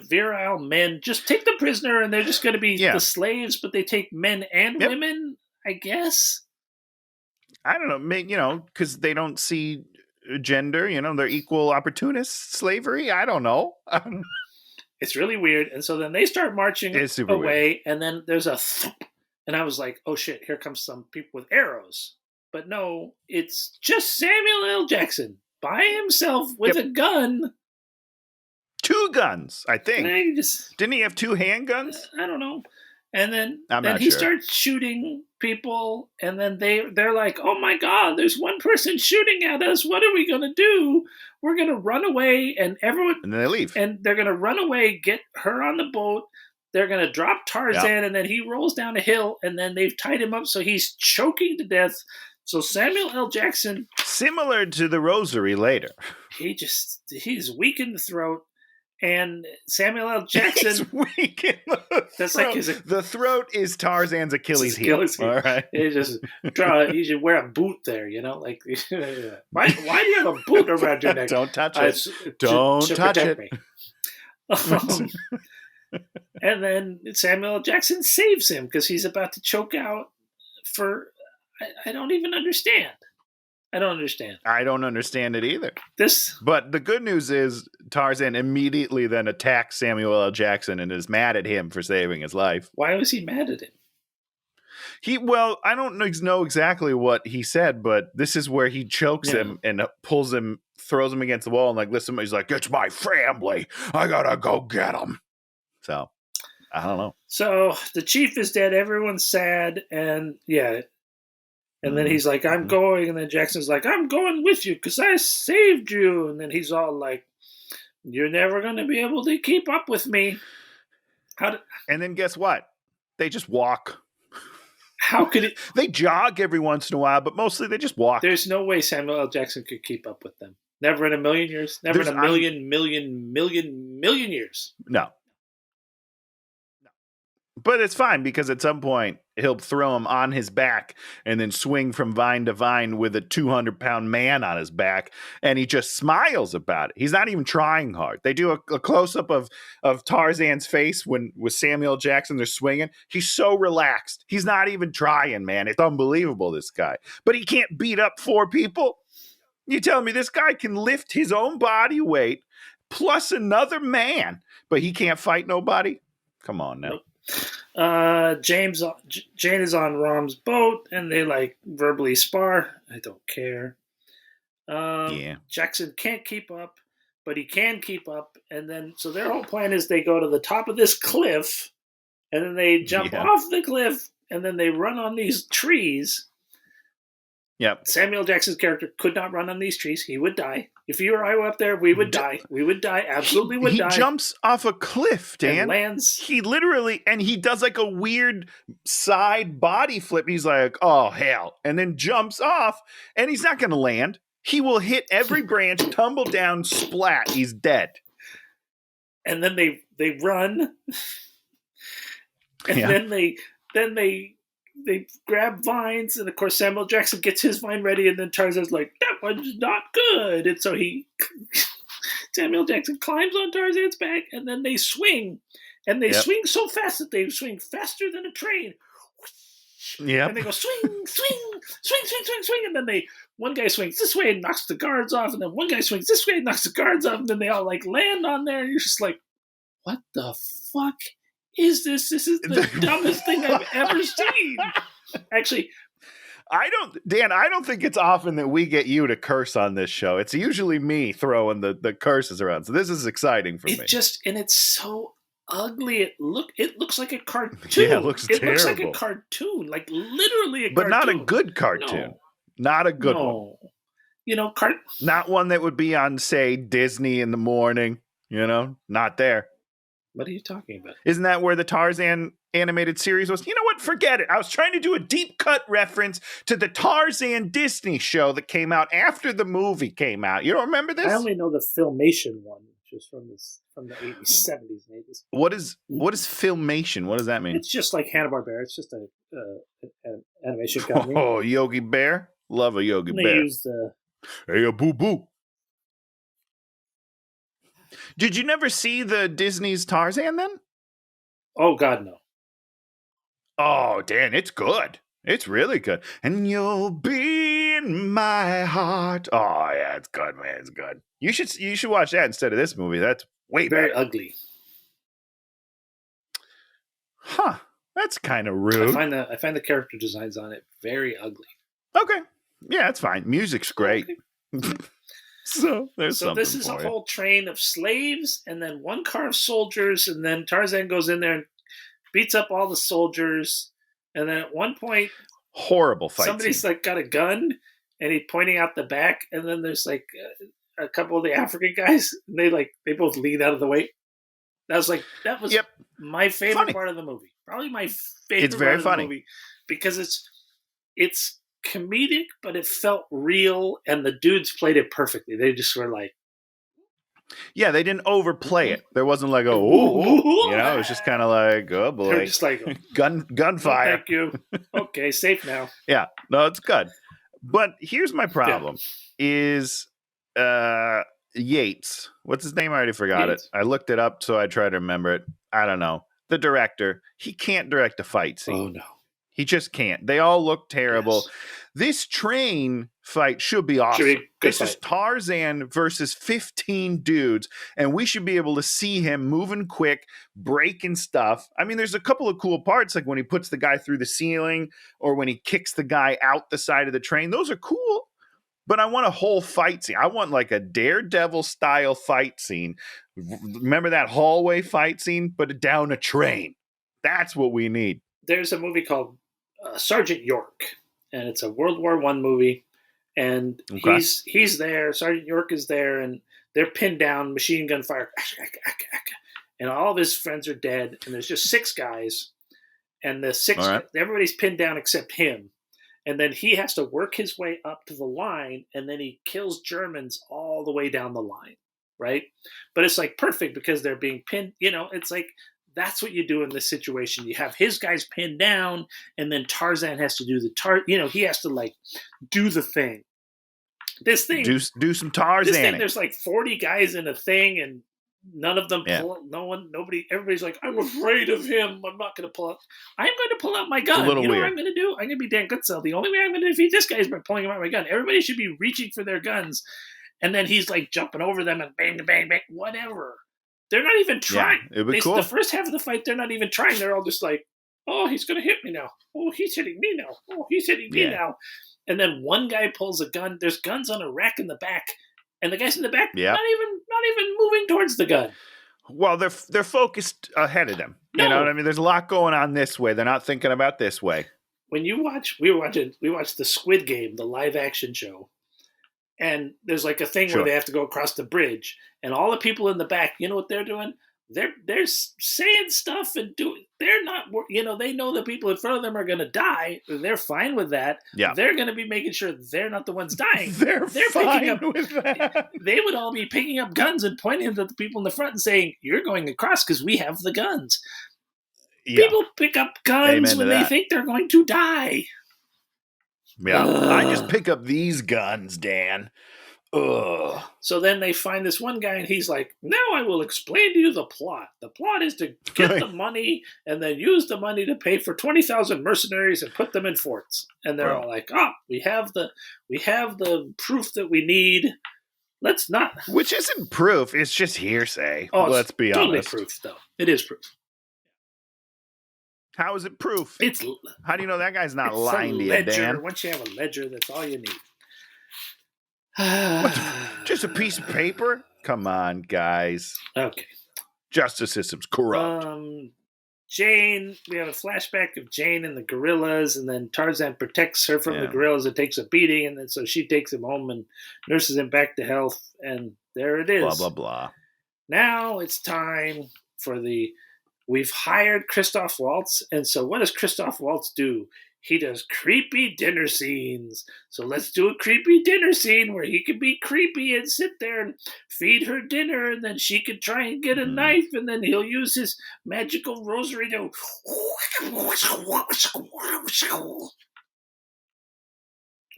virile men. Just take the prisoner, and they're just going to be the slaves. But they take men and women, I guess. I don't know, because they don't see gender. They're equal opportunists. Slavery. I don't know. It's really weird. And so then they start marching away, weird. And then there's a thump. And I was like, oh shit, here comes some people with arrows. But no, it's just Samuel L. Jackson by himself with a gun. 2 guns, I think. Didn't he have 2 handguns? I don't know. And then he starts shooting people, and then they're like, oh my God, there's one person shooting at us. What are we going to do? We're going to run away, and everyone... And then they leave. And they're going to run away, get her on the boat. They're going to drop Tarzan, and then he rolls down a hill, and then they've tied him up, so he's choking to death. So Samuel L. Jackson... Similar to the Rosary later. He's weak in the throat. And Samuel L. Jackson... He's weak in the throat. The throat is Tarzan's Achilles heel. All right. You should wear a boot there, like... Why do you have a boot around your neck? Don't touch it. Don't touch it. Me. And then Samuel L. Jackson saves him because he's about to choke out for... I don't even understand. I don't understand. I don't understand it either. But the good news is Tarzan immediately then attacks Samuel L. Jackson and is mad at him for saving his life. Why was he mad at him? I don't know exactly what he said, but this is where he chokes him and pulls him, throws him against the wall, and listen, he's like, it's my family. I gotta go get him. So, I don't know. So, the chief is dead. Everyone's sad. And, And then he's like, I'm going. And then Jackson's like, I'm going with you because I saved you. And then he's all like, you're never going to be able to keep up with me. And then guess what? They just walk. How could it? They jog every once in a while, but mostly they just walk. There's no way Samuel L. Jackson could keep up with them. Never in a million years. Never in a million years. No. But it's fine because at some point he'll throw him on his back and then swing from vine to vine with a 200-pound man on his back. And he just smiles about it. He's not even trying hard. They do a close-up of Tarzan's face with Samuel Jackson, they're swinging. He's so relaxed. He's not even trying, man. It's unbelievable, this guy. But he can't beat up 4 people. You telling me this guy can lift his own body weight plus another man, but he can't fight nobody? Come on now. Jane is on Rom's boat and they verbally spar. I don't care. Jackson can't keep up, but he can keep up. And then, so their whole plan is they go to the top of this cliff and then they jump off the cliff and then they run on these trees. Yep. Samuel Jackson's character could not run on these trees. He would die. If you or I were up there, we would die. We would die. Absolutely would die. He jumps off a cliff, Dan. And lands. He literally, and he does a weird side body flip. He's like, oh, hell. And then jumps off, and he's not going to land. He will hit every branch, tumble down, splat. He's dead. And then they run. And then they grab vines, and of course Samuel Jackson gets his vine ready, and then Tarzan's like, that one's not good. And so Samuel Jackson climbs on Tarzan's back, and then they swing. And they swing so fast that they swing faster than a train. Yeah. And they go swing, swing, swing, swing, swing, swing. And then one guy swings this way and knocks the guards off, and then one guy swings this way and knocks the guards off, and then they all land on there, and you're just like, what the fuck is this? This is the dumbest thing I've ever seen. Actually, I don't think it's often that we get you to curse on this show. It's usually me throwing the curses around. So this is exciting for me. It's so ugly. It looks like a cartoon. Yeah, it looks terrible. Looks like a cartoon, like literally a cartoon. But not a good cartoon. No. Not a good one. Not one that would be on, say, Disney in the morning. Not there. What are you talking about? Isn't that where the Tarzan animated series was? You know what? Forget it. I was trying to do a deep cut reference to the Tarzan Disney show that came out after the movie came out. You don't remember this? I only know the Filmation one, which is from the 80s, 70s, and 80s. What is Filmation? What does that mean? It's just like Hanna-Barbera. It's just an animation company. Oh, Yogi Bear? Love a Yogi Bear. They use the... Hey, a boo-boo. Did you never see the Disney's Tarzan then? Oh, God, no. Oh, Dan, it's good. It's really good. And you'll be in my heart. Oh, yeah, it's good, man. It's good. You should watch that instead of this movie. That's way very better. Ugly. Huh. That's kind of rude. I find the character designs on it very ugly. Okay. Yeah, that's fine. Music's great. Okay. So this is a whole train of slaves and then one car of soldiers, and then Tarzan goes in there and beats up all the soldiers, and then at one point horrible fight somebody's scene. Like got a gun and he's pointing out the back, and then there's like a couple of the African guys, and they both lean out of the way. That was my favorite part of the movie. Probably my favorite it's very part funny. of the movie because it's comedic, but it felt real, and the dudes played it perfectly. They just were like, yeah, they didn't overplay it. There wasn't like it was just kind of like, oh boy, they're just like gunfire. Oh, thank you. Okay, safe now. Yeah, no, it's good. But here's my problem: is Yates? What's his name? I already forgot it. I looked it up, so I tried to remember it. I don't know. The director, he can't direct a fight scene. Oh no. He just can't. They all look terrible. Yes. This train fight should be awesome. This is Tarzan versus 15 dudes, and we should be able to see him moving quick, breaking stuff. I mean, there's a couple of cool parts, like when he puts the guy through the ceiling or when he kicks the guy out the side of the train. Those are cool, but I want a whole fight scene. I want like a Daredevil-style fight scene. Remember that hallway fight scene, but down a train. That's what we need. There's a movie called Sergeant York, and it's a World War I movie, and he's there. Sergeant York is there, and they're pinned down, machine gun fire, and all of his friends are dead, and there's just 6 guys, and everybody's pinned down except him, and then he has to work his way up to the line, and then he kills Germans all the way down the line, right? But it's like perfect because they're being pinned. It's like. That's what you do in this situation. You have his guys pinned down, and then Tarzan has to do he has to like do the thing. This thing do some Tarzan. There's like 40 guys in a thing, and none of them nobody. Everybody's like, I'm afraid of him. I'm not going to pull out. I'm going to pull out my gun. You know what I'm going to do? I'm going to be Dan Goodsell. The only way I'm going to defeat this guy is by pulling out my gun. Everybody should be reaching for their guns, and then he's like jumping over them and bang, bang, bang, whatever. They're not even trying. Yeah, it'd be cool. The first half of the fight, they're not even trying. They're all just like, oh, he's going to hit me now. Oh, he's hitting me now. Oh, he's hitting me now. And then one guy pulls a gun. There's guns on a rack in the back. And the guys in the back, not even moving towards the gun. Well, they're focused ahead of them. No. You know what I mean? There's a lot going on this way. They're not thinking about this way. When you watch, we watched the Squid Game, the live action show. And there's like a thing where they have to go across the bridge, and all the people in the back, you know what they're doing? They're saying stuff and doing. They're not, they know the people in front of them are going to die. They're fine with that. Yeah. They're going to be making sure they're not the ones dying. they're fine with that. They would all be picking up guns and pointing at the people in the front and saying, "You're going across because we have the guns." Yeah. People pick up guns when they think they're going to die. Yeah, I just pick up these guns, Dan. Ugh. So then they find this one guy, and he's like, now I will explain to you the plot. The plot is to get the money and then use the money to pay for 20,000 mercenaries and put them in forts. And they're all like, we have the proof that we need. Let's not. Which isn't proof. It's just hearsay. Let's be totally honest. Proof, though. It is proof. How is it proof? It's How do you know that guy's not it's lying to a you, ledger. Dan? Once you have a ledger, that's all you need. Just a piece of paper? Come on, guys. Okay. Justice system's corrupt. Jane, we have a flashback of Jane and the gorillas, and then Tarzan protects her from the gorillas and takes a beating, and then so she takes him home and nurses him back to health, and there it is. Blah, blah, blah. Now it's time for we've hired Christoph Waltz, and so what does Christoph Waltz do? He does creepy dinner scenes. So let's do a creepy dinner scene where he can be creepy and sit there and feed her dinner, and then she could try and get a knife, and then he'll use his magical rosary to...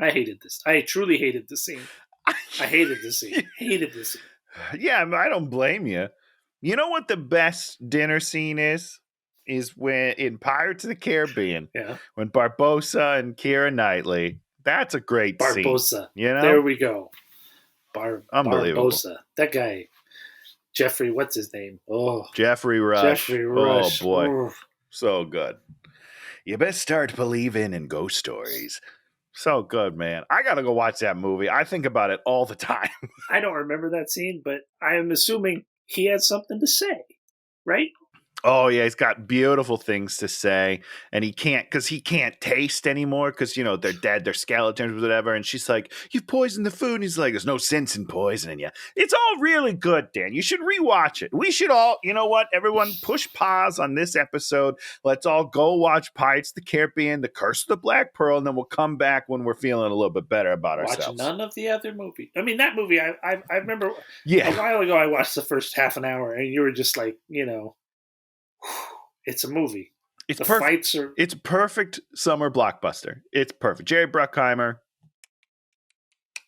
I hated this. I truly hated the scene. I hated the scene. Hated the scene. Yeah, I don't blame you. You know what the best dinner scene is? Is when in Pirates of the Caribbean, when Barbossa and Keira Knightley. That's a great scene. Barbossa. You know? There we go. Unbelievable. Barbossa. That guy, Jeffrey, what's his name? Oh, Jeffrey Rush. Jeffrey Rush. Oh, boy. Oh. So good. You best start believing in ghost stories. So good, man. I got to go watch that movie. I think about it all the time. I don't remember that scene, but I am assuming he had something to say, right? Oh, yeah, he's got beautiful things to say, and he can't taste anymore because, they're dead, they're skeletons, whatever, and she's like, you've poisoned the food, and he's like, there's no sense in poisoning you. It's all really good, Dan. You should rewatch it. We should all, you know what, everyone, push pause on this episode. Let's all go watch Pirates of the Caribbean, The Curse of the Black Pearl, and then we'll come back when we're feeling a little bit better about ourselves. Watch none of the other movies. I mean, that movie, I remember a while ago I watched the first half an hour, and you were just like, it's a movie. It's perfect. It's a perfect summer blockbuster. It's perfect. Jerry Bruckheimer.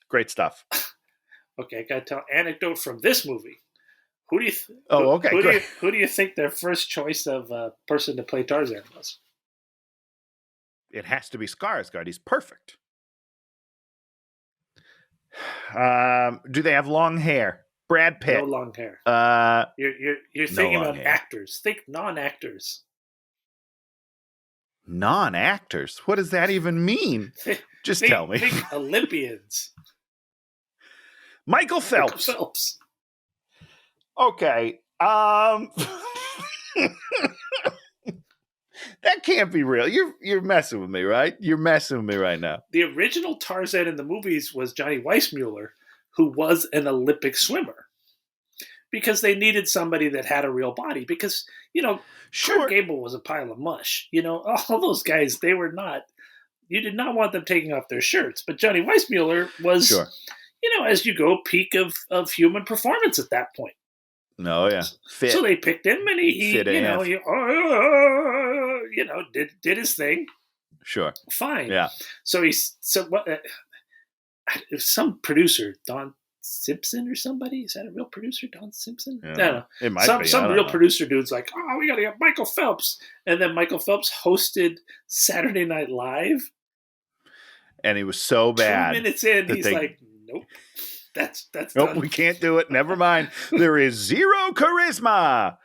Great stuff. Okay, I got to tell an anecdote from this movie. Who do you? Who do you think their first choice of person to play Tarzan was? It has to be Skarsgard. He's perfect. Do they have long hair? Brad Pitt. No long hair. You're thinking about actors. Think non-actors. Non-actors? What does that even mean? Just tell me. Think Olympians. Michael Phelps. Michael Phelps. Okay. That can't be real. You're messing with me, right? You're messing with me right now. The original Tarzan in the movies was Johnny Weissmuller, who was an Olympic swimmer, because they needed somebody that had a real body. Because, Clark Gable was a pile of mush. All those guys, they were not, you did not want them taking off their shirts. But Johnny Weissmuller was, as you go, peak of human performance at that point. No, yeah. Fit. So they picked him, and he did his thing. Sure. Fine. Yeah. So some producer, Don Simpson or somebody? Is that a real producer, Don Simpson? Yeah. I don't know. It might be. Some real producer dude's like, we got to get Michael Phelps. And then Michael Phelps hosted Saturday Night Live. And he was so bad. 2 minutes in, he's like, nope. That's nope, done. We can't do it. Never mind. There is zero charisma.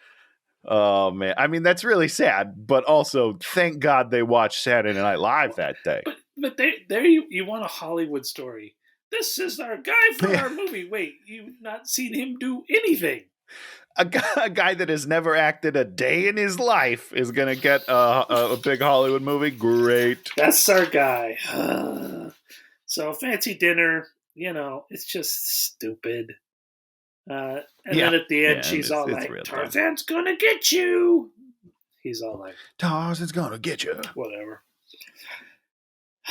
Oh, man. I mean, that's really sad. But also, thank God they watched Saturday Night Live that day. But there you want a Hollywood story. This is our guy for our movie. Wait, you've not seen him do anything. A guy that has never acted a day in his life is going to get a big Hollywood movie. Great. That's our guy. So fancy dinner, it's just stupid. And then at the end, she's all like, Tarzan's going to get you. He's all like, Tarzan's going to get you. Whatever.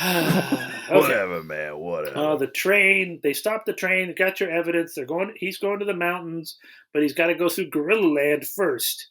Okay. Whatever, man. Whatever. The train. They stopped the train. Got your evidence. He's going to the mountains, but he's got to go through Gorilla Land first.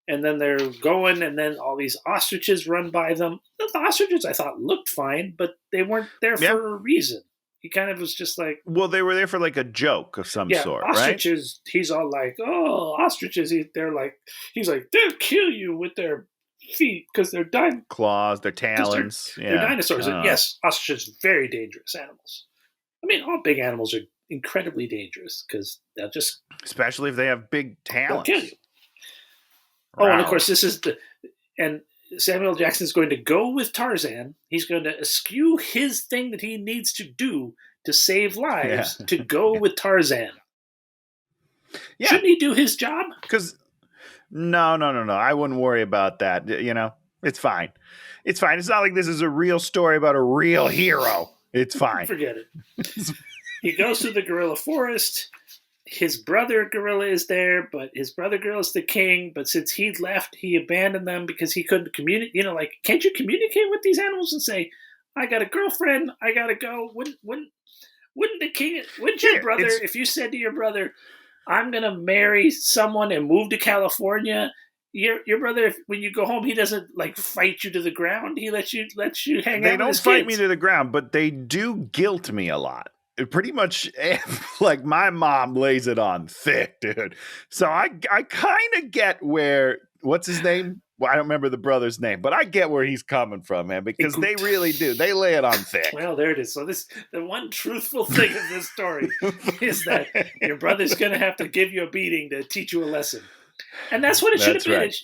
And then they're going, and then all these ostriches run by them. The ostriches, I thought, looked fine, but they weren't there for a reason. He kind of was just like... Well, they were there for like a joke of some sort, ostriches, right? He's all like, ostriches. He's like, they'll kill you with their feet because they're claws, their talons. They're dinosaurs. And yes, ostriches are very dangerous animals. I mean, all big animals are incredibly dangerous because they'll just... Especially if they have big talons. They'll kill you. Oh, and of course, this is and Samuel Jackson is going to go with Tarzan. He's going to eschew his thing that he needs to do to save lives to go with Tarzan. Yeah. Shouldn't he do his job? Because no. I wouldn't worry about that. You know, it's fine. It's fine. It's not like this is a real story about a real hero. It's fine. Forget it. He goes to the gorilla forest. His brother gorilla is there, but his brother gorilla is the king. But since he left, he abandoned them because he couldn't communicate. You know, like, can't you communicate with these animals and say, "I got a girlfriend, I gotta go"? Wouldn't the king? Wouldn't your brother, if you said to your brother, "I'm gonna marry someone and move to California"? Your brother, when you go home, he doesn't like fight you to the ground. He lets you hang out with his kids. They don't fight me to the ground, but they do guilt me a lot. Pretty much, like, my mom lays it on thick, dude. So I kind of get where, what's his name? Well, I don't remember the brother's name, but I get where he's coming from, man, because they really do. They lay it on thick. Well, there it is. So the one truthful thing of this story is that your brother's going to have to give you a beating to teach you a lesson. And that's what it should have been. Right.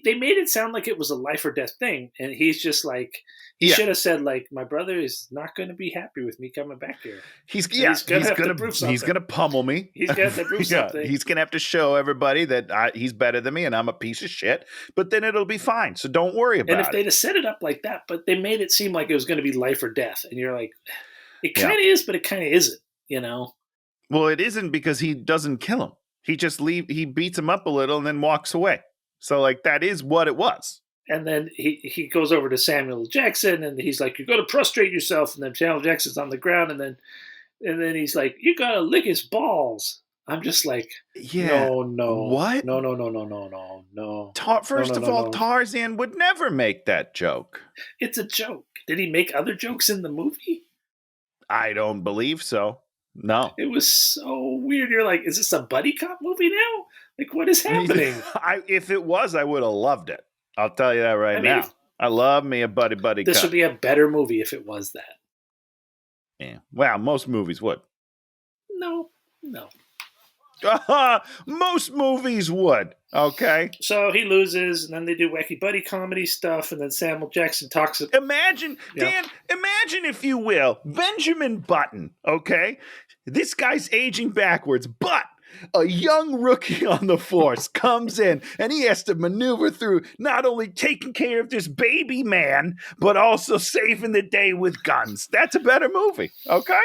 They made it sound like it was a life or death thing. And he's just like, he should have said, like, my brother is not going to be happy with me coming back here. He's going to pummel me. He's going to have to prove something. He's going to have to show everybody that he's better than me and I'm a piece of shit. But then it'll be fine. So don't worry about it. And if they'd have set it up like that, but they made it seem like it was going to be life or death. And you're like, it kind of is, but it kind of isn't, you know? Well, it isn't because he doesn't kill him. He just he beats him up a little and then walks away. So, like, that is what it was. And then he goes over to Samuel Jackson and he's like, "You got to prostrate yourself." And then Samuel Jackson's on the ground and then he's like, "You got to lick his balls." I'm just like, no. What? No. First of all, Tarzan would never make that joke. It's a joke. Did he make other jokes in the movie? I don't believe so. No. It was so weird. You're like, is this a buddy cop movie now? Like, what is happening? If it was, I would have loved it. I'll tell you that now. I love me a buddy cop. This would be a better movie if it was that. Yeah. Well, most movies would. No. Most movies would. Okay. So he loses, and then they do wacky buddy comedy stuff, and then Samuel Jackson talks. Imagine, Dan, imagine, if you will, Benjamin Button, okay? This guy's aging backwards, but a young rookie on the force comes in, and he has to maneuver through not only taking care of this baby man, but also saving the day with guns. That's a better movie, okay?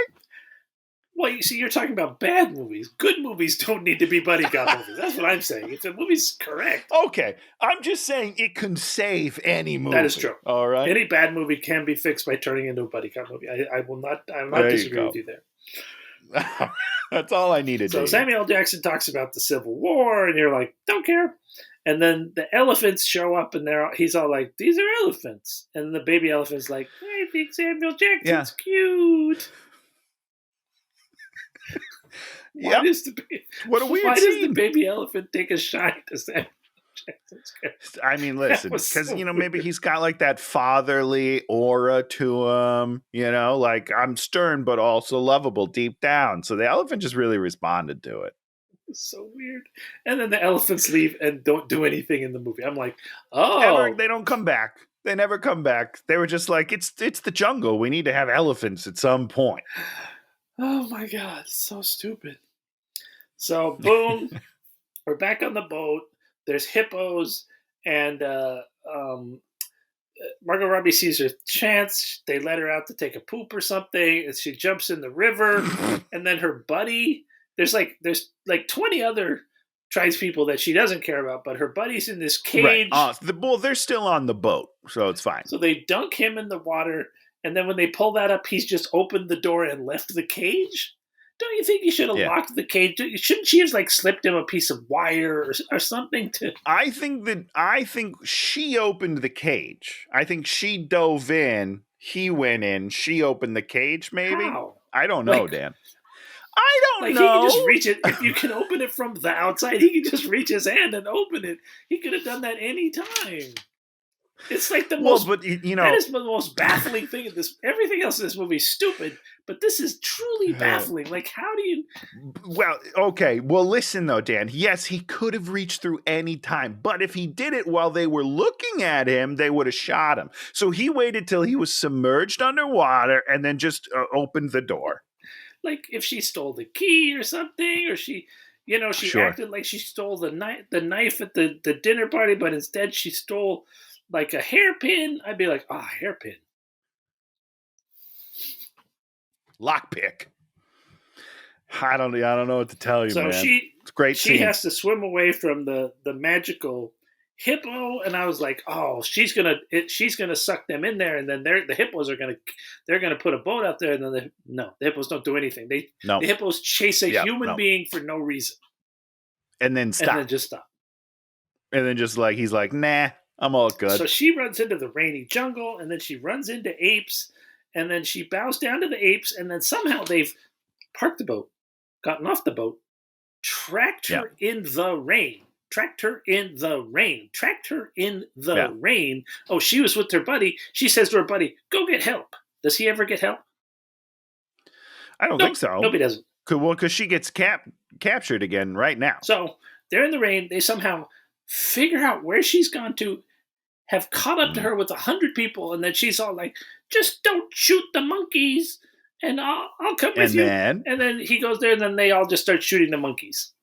Well, you see, you're talking about bad movies. Good movies don't need to be buddy cop movies. That's what I'm saying. If the movie's correct. Okay. I'm just saying it can save any movie. That is true. All right. Any bad movie can be fixed by turning into a buddy cop movie. I'm not disagreeing with you there. That's all I needed. So Samuel Jackson talks about the Civil War, and you're like, don't care. And then the elephants show up, and he's all like, "These are elephants." And the baby elephant's like, "I think Samuel Jackson's cute." What a weird Why scene. does the baby elephant take a shine to Samuel Jackson's character? I mean, listen, because, maybe he's got like that fatherly aura to him, like, I'm stern, but also lovable deep down. So the elephant just really responded to it. It's so weird. And then the elephants leave and don't do anything in the movie. I'm like, oh. They don't come back. They never come back. They were just like, it's the jungle. We need to have elephants at some point. Oh my God, so stupid. So boom, we're back on the boat. There's hippos, and Margot Robbie sees her chance. They let her out to take a poop or something, and she jumps in the river. And then her buddy, there's like 20 other tribespeople that she doesn't care about, but her buddy's in this cage. Right. They're still on the boat, so it's fine. So they dunk him in the water. And then when they pull that up, he's just opened the door and left the cage? Don't you think he should have locked the cage? Shouldn't she have slipped him a piece of wire or something to? I think she opened the cage. I think she dove in. He went in. She opened the cage. Maybe. How? I don't know, Dan. I don't know. He can just reach it. If you can open it from the outside, he can just reach his hand and open it. He could have done that any time. It's like the Well, most. but That is the most baffling thing in this. Everything else in this movie is stupid, but this is truly baffling. Like, how do you? Well, okay. Well, listen though, Dan. Yes, he could have reached through any time, but if he did it while they were looking at him, they would have shot him. So he waited till he was submerged underwater and then just opened the door. Like, if she stole the key or something, or she acted like she stole the knife at the dinner party, but instead she stole like a hairpin. I'd be like, hairpin. Lockpick. I don't know what to tell you, so man. It's great. She has to swim away from the magical hippo, and I was like, she's gonna suck them in there, and then the hippos are gonna put a boat out there, and then the hippos don't do anything. The hippos chase a human being for no reason, and then stop, and then just stop, and then just like he's like, nah, I'm all good. So she runs into the rainy jungle, and then she runs into apes, and then she bows down to the apes, and then somehow they've parked the boat, gotten off the boat, tracked her in the rain. Tracked her in the rain. Oh, she was with her buddy. She says to her buddy, go get help. Does he ever get help? I don't think so. Nope, he doesn't. Well, because she gets captured again right now. So they're in the rain. They somehow figure out where she's gone to, have caught up to her with 100 people, and then she's all like, just don't shoot the monkeys, and I'll come with you. And then he goes there, and then they all just start shooting the monkeys.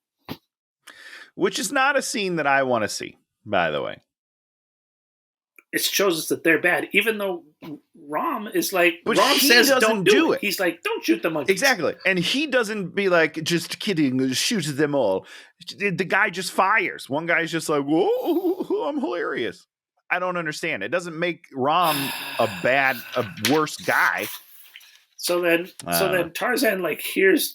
Which is not a scene that I want to see, by the way. It shows us that they're bad, even though Rom is like, but Rom says don't do it. He's like, don't shoot the monkeys. Exactly. And he doesn't be like, just kidding, shoot them all. The guy just fires. One guy's just like, whoa, I'm hilarious. I don't understand. It doesn't make Rom a worse guy. So then Tarzan like hears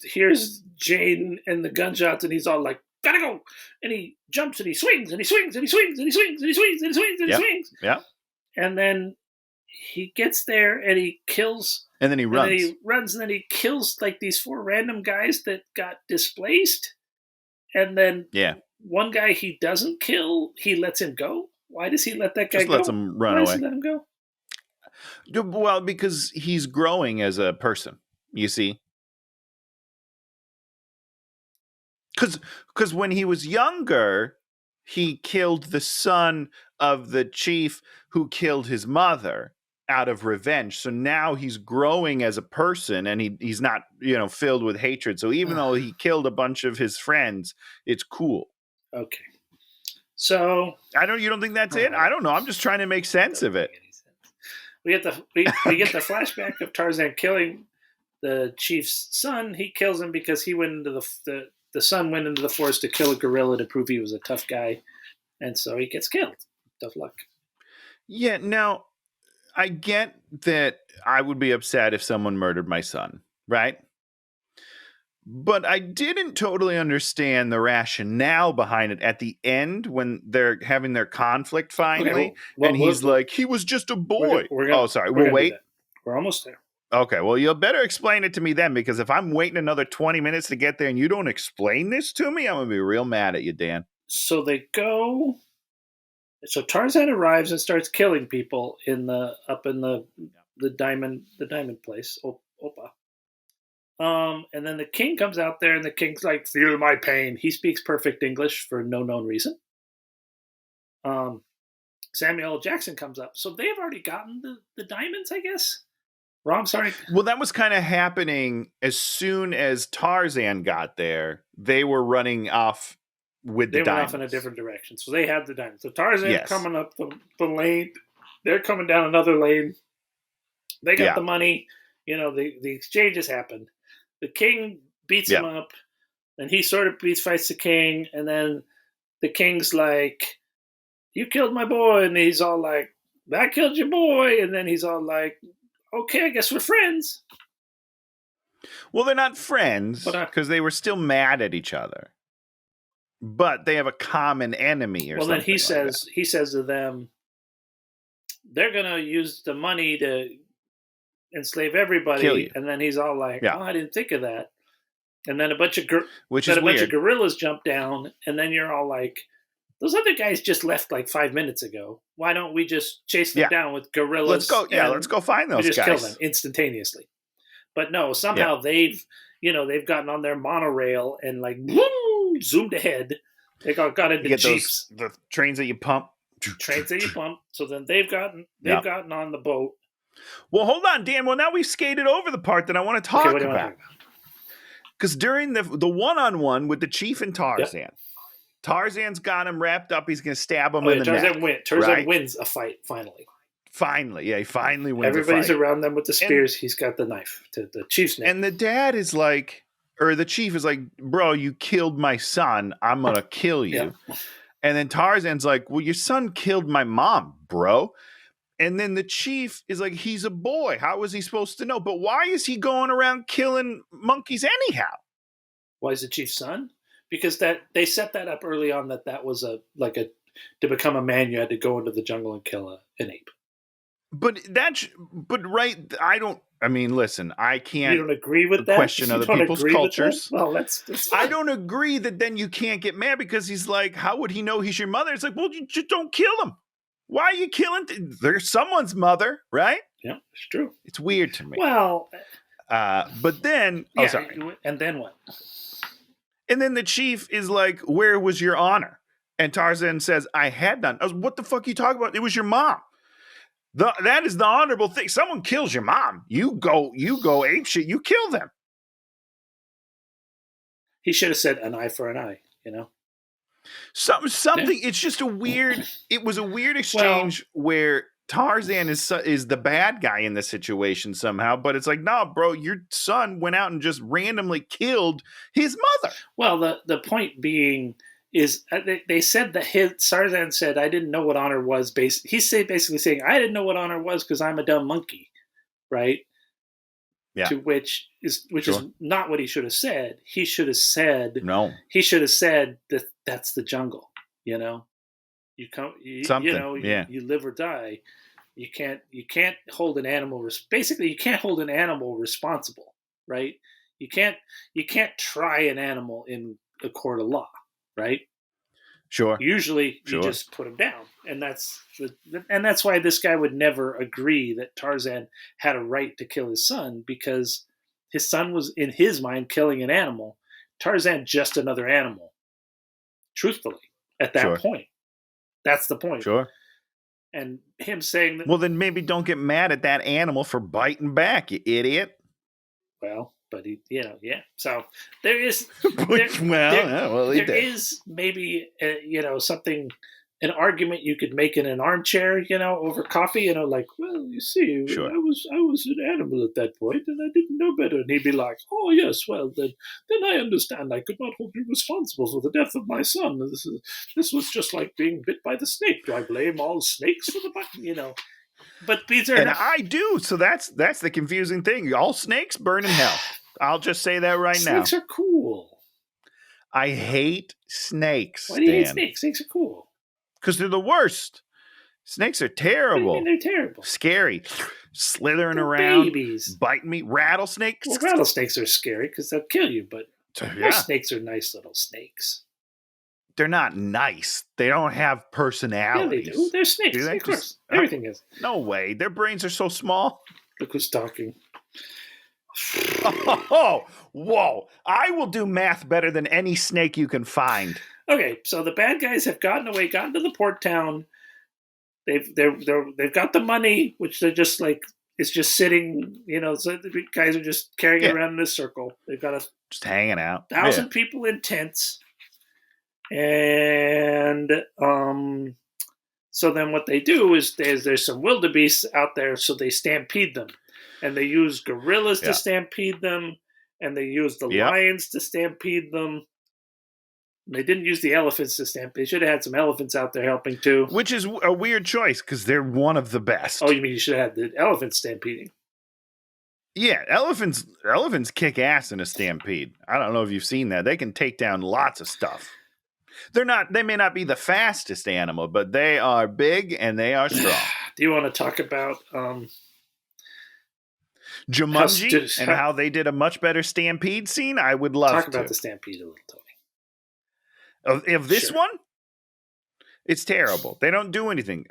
Jane and the gunshots, and he's all like, gotta go, and he jumps and he swings and he swings and he swings and he swings and he swings and he swings and he swings. Yeah. And then he gets there and he kills. And then he runs. And then he runs and then he kills like these 4 random guys that got displaced. And then one guy he doesn't kill, he lets him go. Why does he let that guy go? Just lets him run away. Why does he let him go? Well, because he's growing as a person, you see. Because when he was younger, he killed the son of the chief who killed his mother out of revenge. So now he's growing as a person, and he's not, filled with hatred. So even though he killed a bunch of his friends, it's cool. Okay. So you don't think that's it? I don't know. I'm just trying to make sense of it. We get the flashback of Tarzan killing the chief's son. He kills him because he went into the son went into the forest to kill a gorilla to prove he was a tough guy, and so he gets killed. Tough luck. Yeah, now, I get that I would be upset if someone murdered my son, right? But I didn't totally understand the rationale behind it at the end when they're having their conflict finally, and he's like, he was just a boy. We'll wait. We're almost there. Okay, well, you'll better explain it to me then, because if I'm waiting another 20 minutes to get there and you don't explain this to me, I'm going to be real mad at you, Dan. So Tarzan arrives and starts killing people up in the diamond place, Opa. And then the king comes out there, and the king's like, feel my pain. He speaks perfect English for no known reason. Samuel L. Jackson comes up. So they've already gotten the diamonds, I guess? Rom, sorry. Well, that was kind of happening as soon as Tarzan got there. They were running off with the diamonds. They went off in a different direction. So they had the diamonds. So Tarzan coming up the lane. They're coming down another lane. They got the money. The exchange has happened. The king beats him up, and he sort of fights the king, and then the king's like, you killed my boy, and he's all like, I killed your boy, and then he's all like, okay, I guess we're friends. Well, they're not friends, because they were still mad at each other. But they have a common enemy or something. Well, then he says to them, they're going to use the money to enslave everybody, and then he's all like, "Oh, I didn't think of that." And then a bunch of gorillas jump down, and then you're all like, those other guys just left like 5 minutes ago. Why don't we just chase them down with gorillas? Let's go. Yeah, let's go find those guys. We just kill them instantaneously. But no, somehow they've gotten on their monorail and like woo, zoomed ahead. They got into jeeps, the trains that you pump. So then they've gotten on the boat. Well, hold on, Dan. Well, now we've skated over the part that I want to talk about. Because during the one-on-one with the Chief and Tarzan, Tarzan's got him wrapped up. He's going to stab him in the neck. Tarzan wins a fight, finally. He finally wins Everybody's a fight. around them with the spears. He's got the knife to the Chief's neck. And the dad is like, or the Chief is like, bro, you killed my son. I'm going to kill you. Yeah. And then Tarzan's like, well, your son killed my mom, bro. And then the Chief is like, he's a boy. How was he supposed to know? But why is he going around killing monkeys anyhow? Why is the Chief's son? Because they set that up early on that was to become a man, you had to go into the jungle and kill an ape. Listen, I can't. You don't agree with that? Question other people's cultures. Well, that's I don't agree that then you can't get mad because he's like, how would he know he's your mother? It's like, well, you just don't kill him. Why are you killing? They're someone's mother, right? Yeah, it's true. It's weird to me. Well, but then, sorry. And then what? And then the Chief is like, where was your honor? And Tarzan says, I had none. I was, what the fuck are you talking about? It was your mom. That is the honorable thing. Someone kills your mom. You go apeshit. You kill them. He should have said an eye for an eye, Something. Yeah. It's just it was a weird exchange where Tarzan is the bad guy in this situation somehow, but it's like, no, bro, your son went out and just randomly killed his mother. Well, the point being is they said that Tarzan said, I didn't know what honor was. He's basically saying, I didn't know what honor was because I'm a dumb monkey, right? Yeah. Which is not what he should have said. He should have said no. He should have said that that's the jungle. You live or die. You can't hold an animal. Basically, you can't hold an animal responsible, right? You can't try an animal in a court of law, right? Sure. Usually, you just put him down, and that's why this guy would never agree that Tarzan had a right to kill his son, because his son was, in his mind, killing an animal. Tarzan just another animal. Truthfully, at that point, that's the point. Sure. And him saying that. Well, then maybe don't get mad at that animal for biting back, you idiot. Well, but he, So there is. There is maybe something, an argument you could make in an armchair, over coffee. Like, well, you see, sure. I was an animal at that point, and I didn't know better. And he'd be like, oh yes, well then I understand. I could not hold you responsible for the death of my son. This was just like being bit by the snake. Do I blame all snakes for the bite? But these are. And I do. So that's the confusing thing. All snakes burn in hell. I'll just say that right now. Snakes are cool. I hate snakes. Why do you hate snakes? Snakes are cool. Because they're the worst. Snakes are terrible. They're terrible. Scary. Slithering around. Babies. Biting me. Rattlesnakes. Well, rattlesnakes are scary because they'll kill you, but most snakes are nice little snakes. They're not nice. They don't have personalities. Yeah, they do. They're snakes. Of course. Everything is. No way. Their brains are so small. Look who's talking. Oh, whoa. I will do math better than any snake you can find. Okay, so the bad guys have gotten to the port town. They've got the money, which they're just like, it's just sitting, so the guys are just carrying it around in a circle. They've got just hanging out. 1,000 people in tents. And so then what they do is there's some wildebeests out there, so they stampede them. And they use gorillas to stampede them, and they use the lions to stampede them. They didn't use the elephants to stampede. They should have had some elephants out there helping too. Which is a weird choice because they're one of the best. Oh, you mean you should have had the elephants stampeding? Yeah, elephants kick ass in a stampede. I don't know if you've seen that. They can take down lots of stuff. They may not be the fastest animal, but they are big and they are strong. Do you want to talk about Jumanji and how they did a much better stampede scene? I would love to talk about the stampede a little, Tony. Of this one? It's terrible. They don't do anything.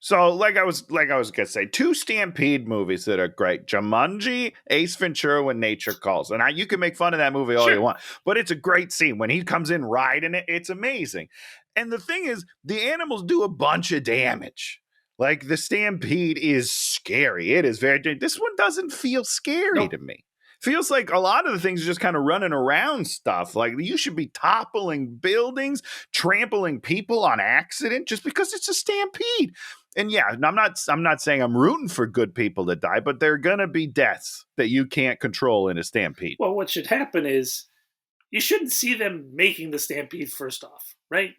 So like I was gonna say, 2 Stampede movies that are great: Jumanji, Ace Ventura: When Nature Calls. And you can make fun of that movie all you want, but it's a great scene when he comes in riding it. It's amazing. And the thing is, the animals do a bunch of damage. Like the Stampede is scary. It is very. This one doesn't feel scary to me. Feels like a lot of the things are just kind of running around stuff. Like you should be toppling buildings, trampling people on accident just because it's a stampede. And yeah, I'm not saying I'm rooting for good people to die, but there are going to be deaths that you can't control in a stampede. Well, what should happen is you shouldn't see them making the stampede first off, right?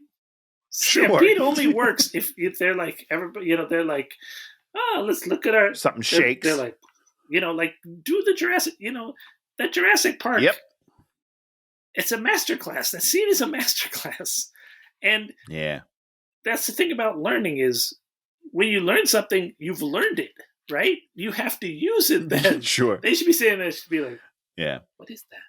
Stampede only works if they're like everybody, they're like, oh, let's look at our something shakes. They're like, like do the Jurassic, that Jurassic Park. Yep. It's a masterclass. That scene is a masterclass. And yeah, that's the thing about learning is when you learn something, you've learned it, right? You have to use it then. Sure. They should be saying that. Should be like, yeah, what is that?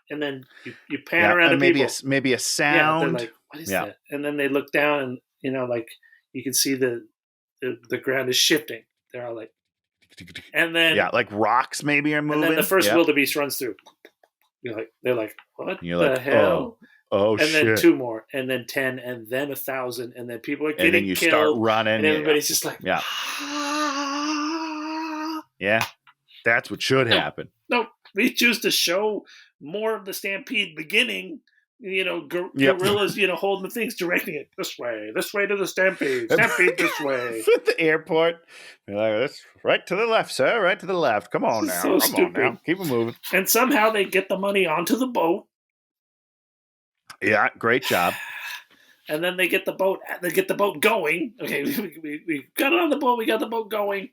And then you pan around to maybe people. Maybe a sound. Yeah, they're like, what is that? And then they look down and, like you can see the ground is shifting. They're all like, and then like rocks maybe are moving. And then the first wildebeest runs through. They're like, what the hell? Oh and shit! Then 2 more, and then 10, and then 1,000, and then people are getting killed. And then you start running, and everybody's just like, yeah. That's what should happen. No, we choose to show more of the stampede beginning. Gorillas, holding the things, directing it this way to the stampede this way. At the airport, you're like, that's right to the left, sir, right to the left. Come on now, so stupid. On now, keep it moving. And somehow they get the money onto the boat. Yeah, great job. And then they get the boat. Going. Okay, we got it on the boat. We got the boat going.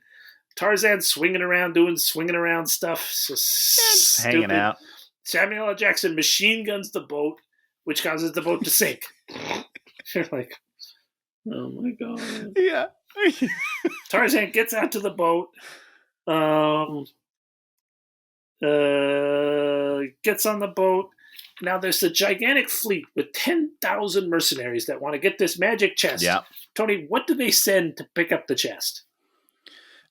Tarzan swinging around stuff. Just hanging out. Samuel L. Jackson machine guns the boat, which causes the boat to sink. You're like, oh my god. Yeah. Tarzan gets out to the boat. Gets on the boat. Now there's a gigantic fleet with 10,000 mercenaries that want to get this magic chest. Yeah. Tony, what do they send to pick up the chest?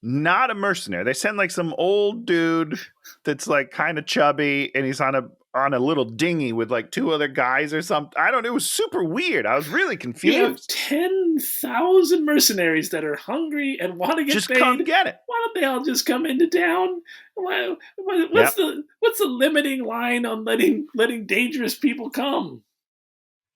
Not a mercenary. They send like some old dude that's like kind of chubby, and he's on a little dinghy with like 2 other guys or something. I don't know. It was super weird. I was really confused. You have 10,000 mercenaries that are hungry and want to get just paid. Come get it. Why don't they all just come into town? What's the limiting line on letting dangerous people come?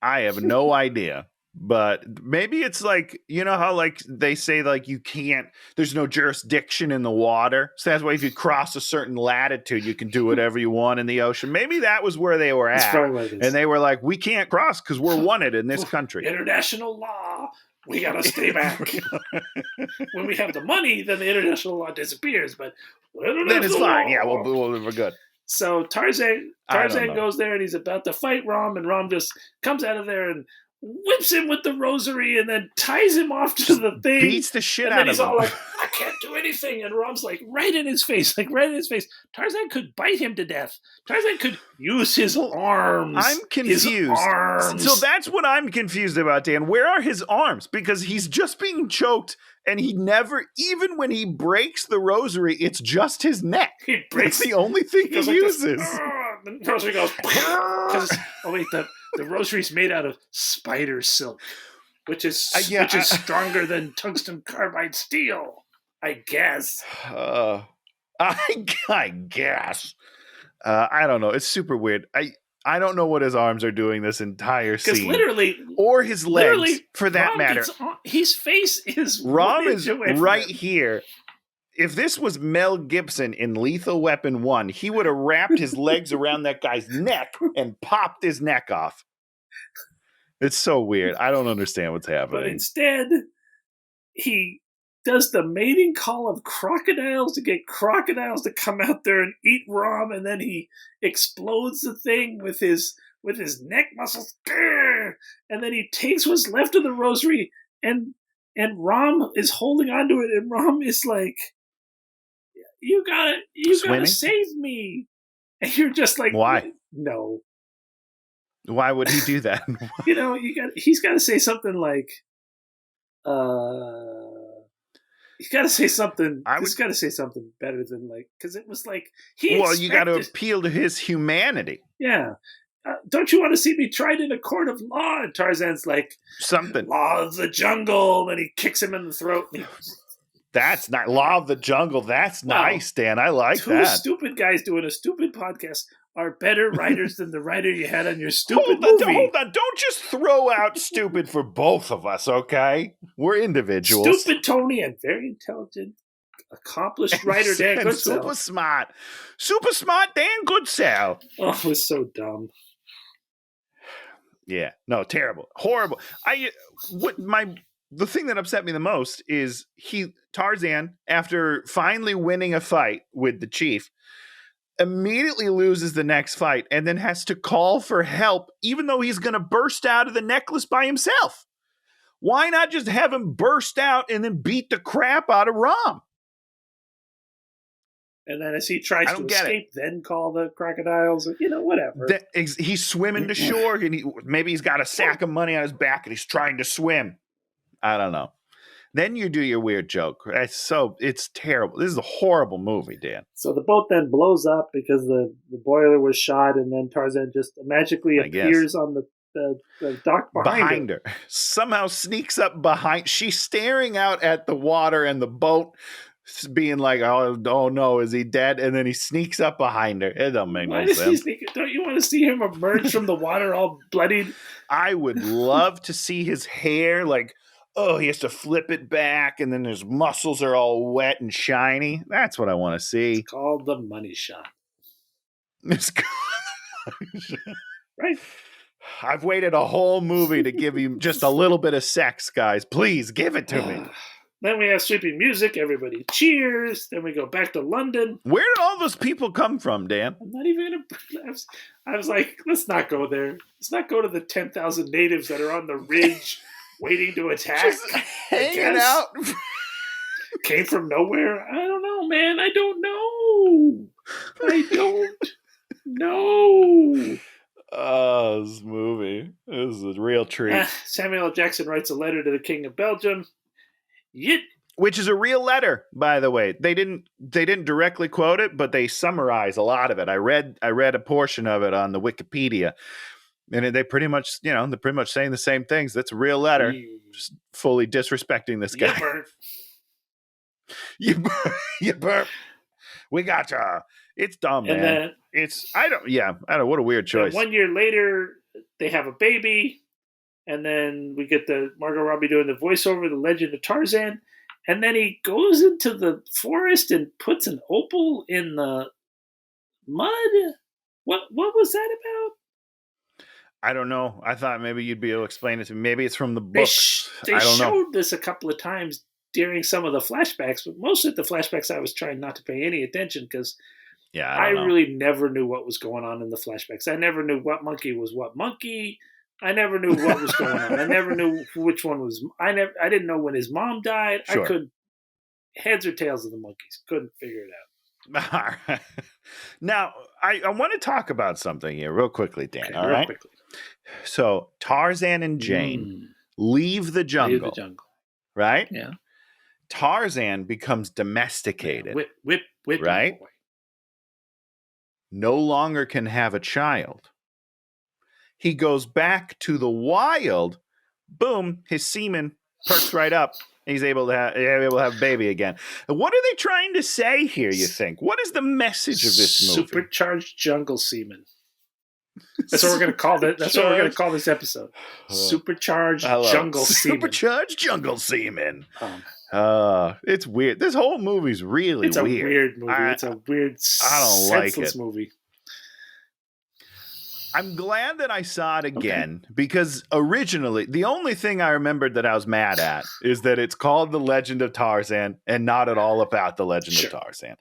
I have no idea. But maybe it's like, how like they say like you can't, there's no jurisdiction in the water. So that's why if you cross a certain latitude, you can do whatever you want in the ocean. Maybe that was where they were at. That's probably what it is. And they were like, we can't cross because we're wanted in this country. International law. We got to stay back. When we have the money, then the international law disappears. But then it's fine. Yeah, we're good. So Tarzan goes there and he's about to fight Rom, and Rom just comes out of there and whips him with the rosary and then ties him off to the thing. Beats the shit out of him. And then he's all like, I can't do anything. And Rom's like, right in his face. Tarzan could bite him to death. Tarzan could use his arms. I'm confused. His arms. So that's what I'm confused about, Dan. Where are his arms? Because he's just being choked, and he never, even when he breaks the rosary, it's just his neck. That's the only thing he uses. The rosary goes, the rosary's made out of spider silk, which is stronger than tungsten carbide steel, I guess. I guess. I don't know. It's super weird. I don't know what his arms are doing this entire scene. Literally, or his legs, for that matter. His face is Rom is right here. If this was Mel Gibson in Lethal Weapon 1, he would have wrapped his legs around that guy's neck and popped his neck off. It's so weird. I don't understand what's happening. But instead, he does the mating call of crocodiles to get crocodiles to come out there and eat Rom, and then he explodes the thing with his neck muscles. And then he takes what's left of the rosary, and Rom is holding onto it, and Rom is like, You gotta save me. And you're just like, why? No. Why would he do that? He's got to say something like, he's got to say something. He's got to say something better than because it was like you got to appeal to his humanity. Yeah. Don't you want to see me tried in a court of law? And Tarzan's like, something. Law of the jungle. And he kicks him in the throat. That's not Law of the Jungle. That's nice, Dan. I like that. Two stupid guys doing a stupid podcast are better writers than the writer you had on your stupid movie. Hold on. Don't just throw out stupid for both of us, okay? We're individuals. Stupid Tony and very intelligent, accomplished writer Dan Goodsell. Super smart Dan Goodsell. Oh, it was so dumb. Yeah, no, terrible, horrible. The thing that upset me the most is Tarzan, after finally winning a fight with the chief, immediately loses the next fight and then has to call for help, even though he's going to burst out of the necklace by himself. Why not just have him burst out and then beat the crap out of Rom? And then as he tries to escape, then call the crocodiles, whatever. He's swimming to shore, and maybe he's got a sack of money on his back, and he's trying to swim. I don't know. Then you do your weird joke. It's terrible. This is a horrible movie, Dan. So the boat then blows up because the boiler was shot, and then Tarzan just magically appears on the dock behind her. Somehow sneaks up behind. She's staring out at the water and the boat, being like, oh no, is he dead? And then he sneaks up behind her. It doesn't make no sense. Don't you want to see him emerge from the water all bloodied? I would love to see his hair, he has to flip it back, and then his muscles are all wet and shiny. That's what I want to see. It's called the money shot. Right? I've waited a whole movie to give you just a little bit of sex, guys. Please give it to me. Then we have sweeping music. Everybody cheers. Then we go back to London. Where did all those people come from, Dan? I'm not even going to... I was like, let's not go there. Let's not go to the 10,000 natives that are on the ridge waiting to attack. Just hanging out. Came from nowhere. I don't know, man. I don't know. Oh, this movie. This is a real treat. Samuel L. Jackson writes a letter to the King of Belgium. Which is a real letter, by the way. They didn't directly quote it, but they summarize a lot of it. I read a portion of it on the Wikipedia, and they pretty much, they're pretty much saying the same things. That's a real letter, just fully disrespecting this guy. You burp. We got you. It's dumb, man. I don't know. What a weird choice. 1 year later, they have a baby. And then we get the Margot Robbie doing the voiceover, The Legend of Tarzan. And then he goes into the forest and puts an opal in the mud. What was that about? I don't know. I thought maybe you'd be able to explain it to me. Maybe it's from the books. They showed this a couple of times during some of the flashbacks, but most of the flashbacks I was trying not to pay any attention because I really never knew what was going on in the flashbacks. I never knew what monkey was what monkey. I never knew what was going on. I never knew which one was. I didn't know when his mom died. Sure. I could heads or tails of the monkeys. Couldn't figure it out. All right. Now I want to talk about something here real quickly, Dan. Okay, all right. Quickly. So Tarzan and Jane leave the jungle. Right? Yeah. Tarzan becomes domesticated. Whip. Right? Boy. No longer can have a child. He goes back to the wild. Boom, his semen perks right up. And he's able to have a baby again. What are they trying to say here, you think? What is the message of this movie? Supercharged jungle semen. That's what we're going to call it. That's what we're going to call this episode. Supercharged jungle semen. Supercharged jungle semen. It's weird. This whole movie's really weird. It's a weird movie. It's a weird, senseless movie. I'm glad that I saw it again because originally the only thing I remembered that I was mad at is that it's called The Legend of Tarzan and not at all about The Legend of Tarzan.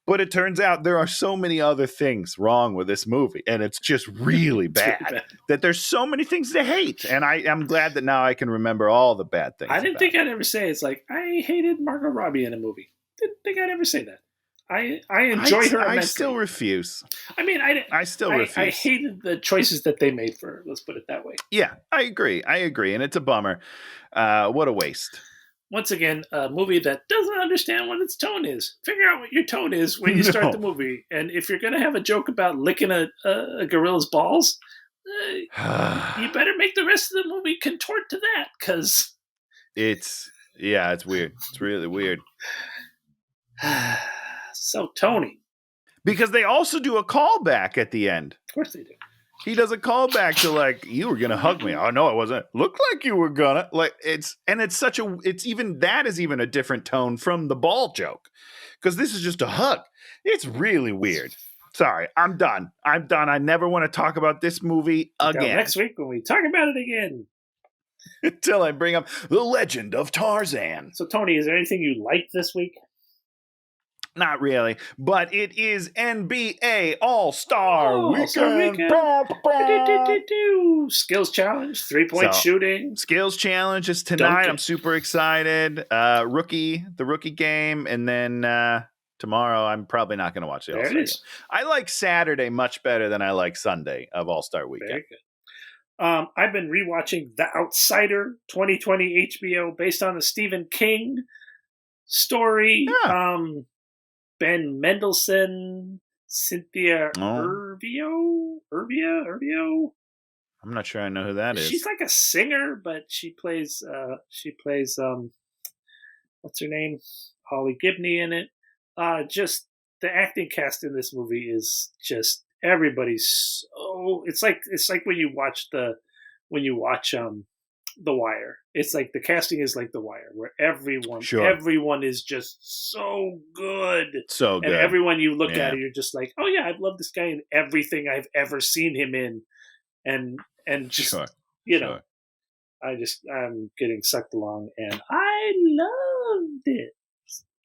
But it turns out there are so many other things wrong with this movie, and it's just really bad that there's so many things to hate. And I'm glad that now I can remember all the bad things. I didn't think I'd ever say it's like I hated Margot Robbie in a movie. Didn't think I'd ever say that. I enjoy her immensely. I still refuse. I mean, I still refuse. I hated the choices that they made for her. Let's put it that way. Yeah, I agree, and it's a bummer. What a waste. Once again, a movie that doesn't understand what its tone is. Figure out what your tone is when you start the movie. And if you're going to have a joke about licking a gorilla's balls, you better make the rest of the movie contort to that, because it's weird. It's really weird. So, Tony. Because they also do a callback at the end. Of course they do. He does a callback to like, you were gonna hug me. Oh no, I wasn't. Looked like you were gonna. Like it's even a different tone from the ball joke, because this is just a hug. It's really weird. Sorry, I'm done. I never want to talk about this movie again. Until next week when we talk about it again. Until I bring up The Legend of Tarzan. So Tony, is there anything you liked this week? Not really, but it is NBA All-Star Weekend. Skills challenge, 3-point shooting. Skills challenge is tonight. Dunking. I'm super excited. The rookie game, and then tomorrow I'm probably not going to watch the All-Star game. I like Saturday much better than I like Sunday of All-Star Weekend. Very good. I've been rewatching The Outsider 2020 HBO based on the Stephen King story. Yeah. Ben Mendelsohn, Cynthia Erivo. I'm not sure I know who that is. She's like a singer, but she plays what's her name? Holly Gibney in it. Just the acting cast in this movie is just everybody's so it's like when you watch The Wire. It's like the casting is like The Wire, where everyone is just so good. So good. And everyone you look at, you're just like, oh yeah, I love this guy in everything I've ever seen him in. And just, know, I'm getting sucked along, and I loved it.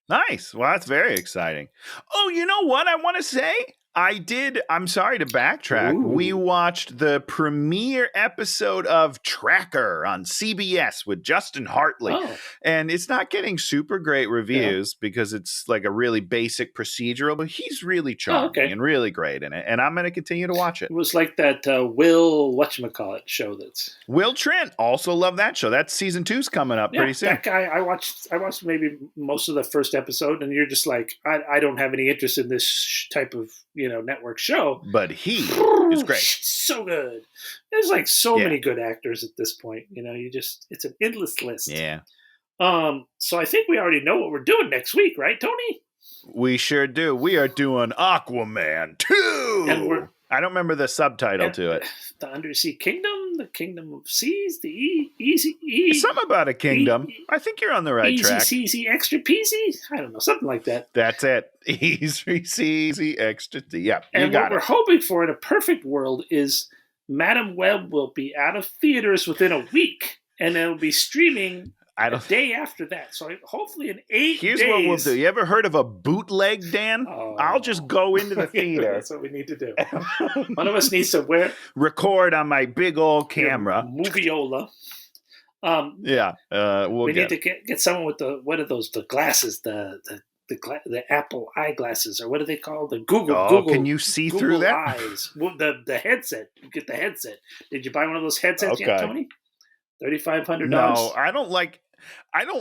Nice. Well, that's very exciting. Oh, you know what I want to say? I'm sorry to backtrack. Ooh. We watched the premiere episode of Tracker on CBS with Justin Hartley. Oh. And it's not getting super great reviews because it's like a really basic procedural, but he's really charming and really great in it. And I'm going to continue to watch it. It was like that Will whatchamacallit show that's... Will Trent. Also love that show. That season 2's coming up pretty soon. That guy, I watched maybe most of the first episode, and you're just like, I don't have any interest in this type of network show, but he is great. So good. There's like so many good actors at this point. It's an endless list. Yeah. So I think we already know what we're doing next week, right, Tony? We sure do. We are doing Aquaman 2. And I don't remember the subtitle to it. The Undersea Kingdom, the Kingdom of Seas, the Easy. Something about a kingdom. I think you're on the right track. Easy, extra peasy. I don't know, something like that. That's it. Easy, extra. Yeah, and what we're hoping for in a perfect world is Madam Web will be out of theaters within a week, and it'll be streaming a day after that. So hopefully in 8 days. Here's what we'll do. You ever heard of a bootleg, Dan? I'll just go into the theater. That's what we need to do. One of us needs to record on my big old camera. Moviola. We need to get someone with the glasses, the Apple eyeglasses, or what are they called? The Google. Can you see through that? Eyes. The headset. You get the headset. Did you buy one of those headsets yet, Tony? $3,500. No, I don't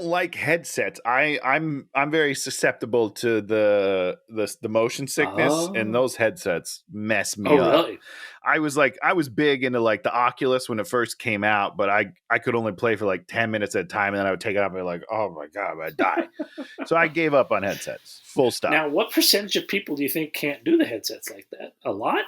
like headsets. I'm very susceptible to the motion sickness, and those headsets mess me up. Really? I was big into like the Oculus when it first came out, but I could only play for like 10 minutes at a time, and then I would take it up and be like, oh my God, I'd die. So I gave up on headsets. Full stop. Now, what percentage of people do you think can't do the headsets like that? A lot?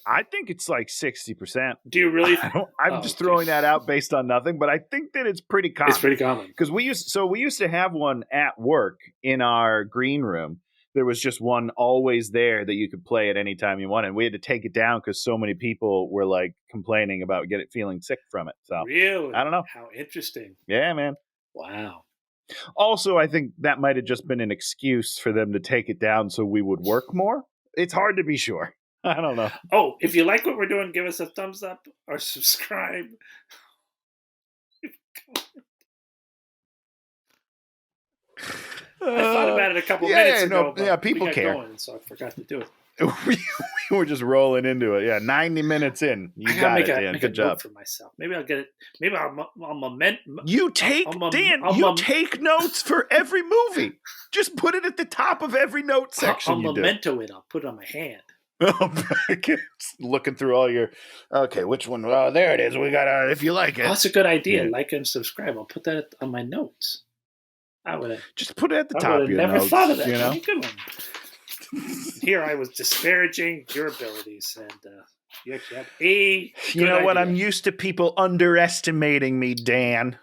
I think it's like 60%. Do you really? I'm just throwing that out based on nothing, but I think that it's pretty common. It's pretty common. Because we used to have one at work in our green room. There was just one always there that you could play at any time you wanted. We had to take it down because so many people were like complaining about feeling sick from it. So really? I don't know. How interesting. Yeah, man. Wow. Also, I think that might have just been an excuse for them to take it down so we would work more. It's hard to be sure. I don't know. Oh, if you like what we're doing, give us a thumbs up or subscribe. I thought about it a couple minutes ago. Yeah, people care. Going, so I forgot to do it. we were just rolling into it. Yeah, 90 minutes in. You got it, Dan. Good job. For myself. Maybe I'll get it. Maybe I'll You take take notes for every movie. Just put it at the top of every note section. I'll memento it. I'll put it on my hand. Looking through all your. Okay, which one? Oh, there it is. We got. If you like it, that's a good idea. Yeah. Like and subscribe. I'll put that on my notes. I would have just put it at the top of your never notes. Thought of that. You know? Good one. Here I was disparaging your abilities, and you actually had a. You know what? I'm used to people underestimating me, Dan.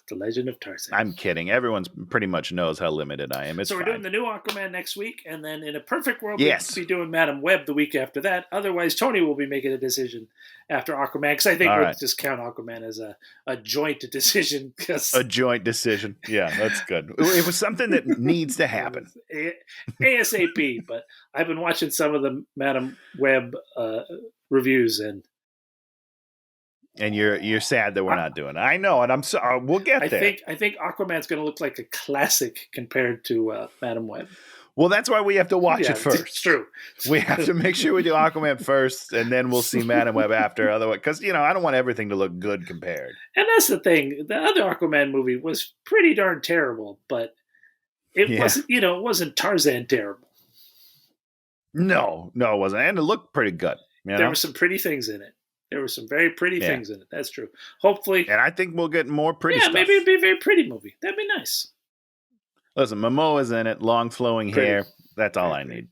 The Legend of Tarzan. I'm kidding. Everyone pretty much knows how limited I am. It's so we're fine. doing the new Aquaman next week, and then in a perfect world, we'll be doing Madam Web the week after that. Otherwise, Tony will be making a decision after Aquaman, because I think we'll just count Aquaman as a joint decision. A joint decision. Yeah, that's good. It was something that needs to happen. ASAP, but I've been watching some of the Madam Web reviews, and you're sad that we're not doing it. I know, and I'm sorry. We'll get there. I think Aquaman's going to look like a classic compared to Madam Web. Well, that's why we have to watch it first. It's true. We have to make sure we do Aquaman first, and then we'll see Madam Web after. Otherwise, because I don't want everything to look good compared. And that's the thing. The other Aquaman movie was pretty darn terrible, but it wasn't. It wasn't Tarzan terrible. No, it wasn't, and it looked pretty good. There were some pretty things in it. There were some very pretty things in it. That's true. Hopefully. And I think we'll get more pretty stuff. Maybe it'd be a very pretty movie. That'd be nice. Listen, Momoa's in it, long flowing hair. That's all I need.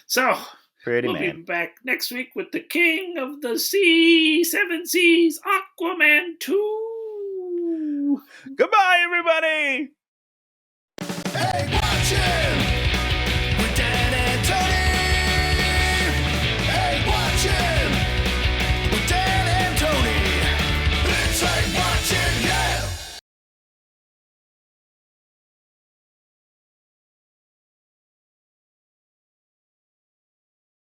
So, we'll be back next week with the King of the Sea, Seven Seas, Aquaman 2. Goodbye, everybody. Hey, watch it!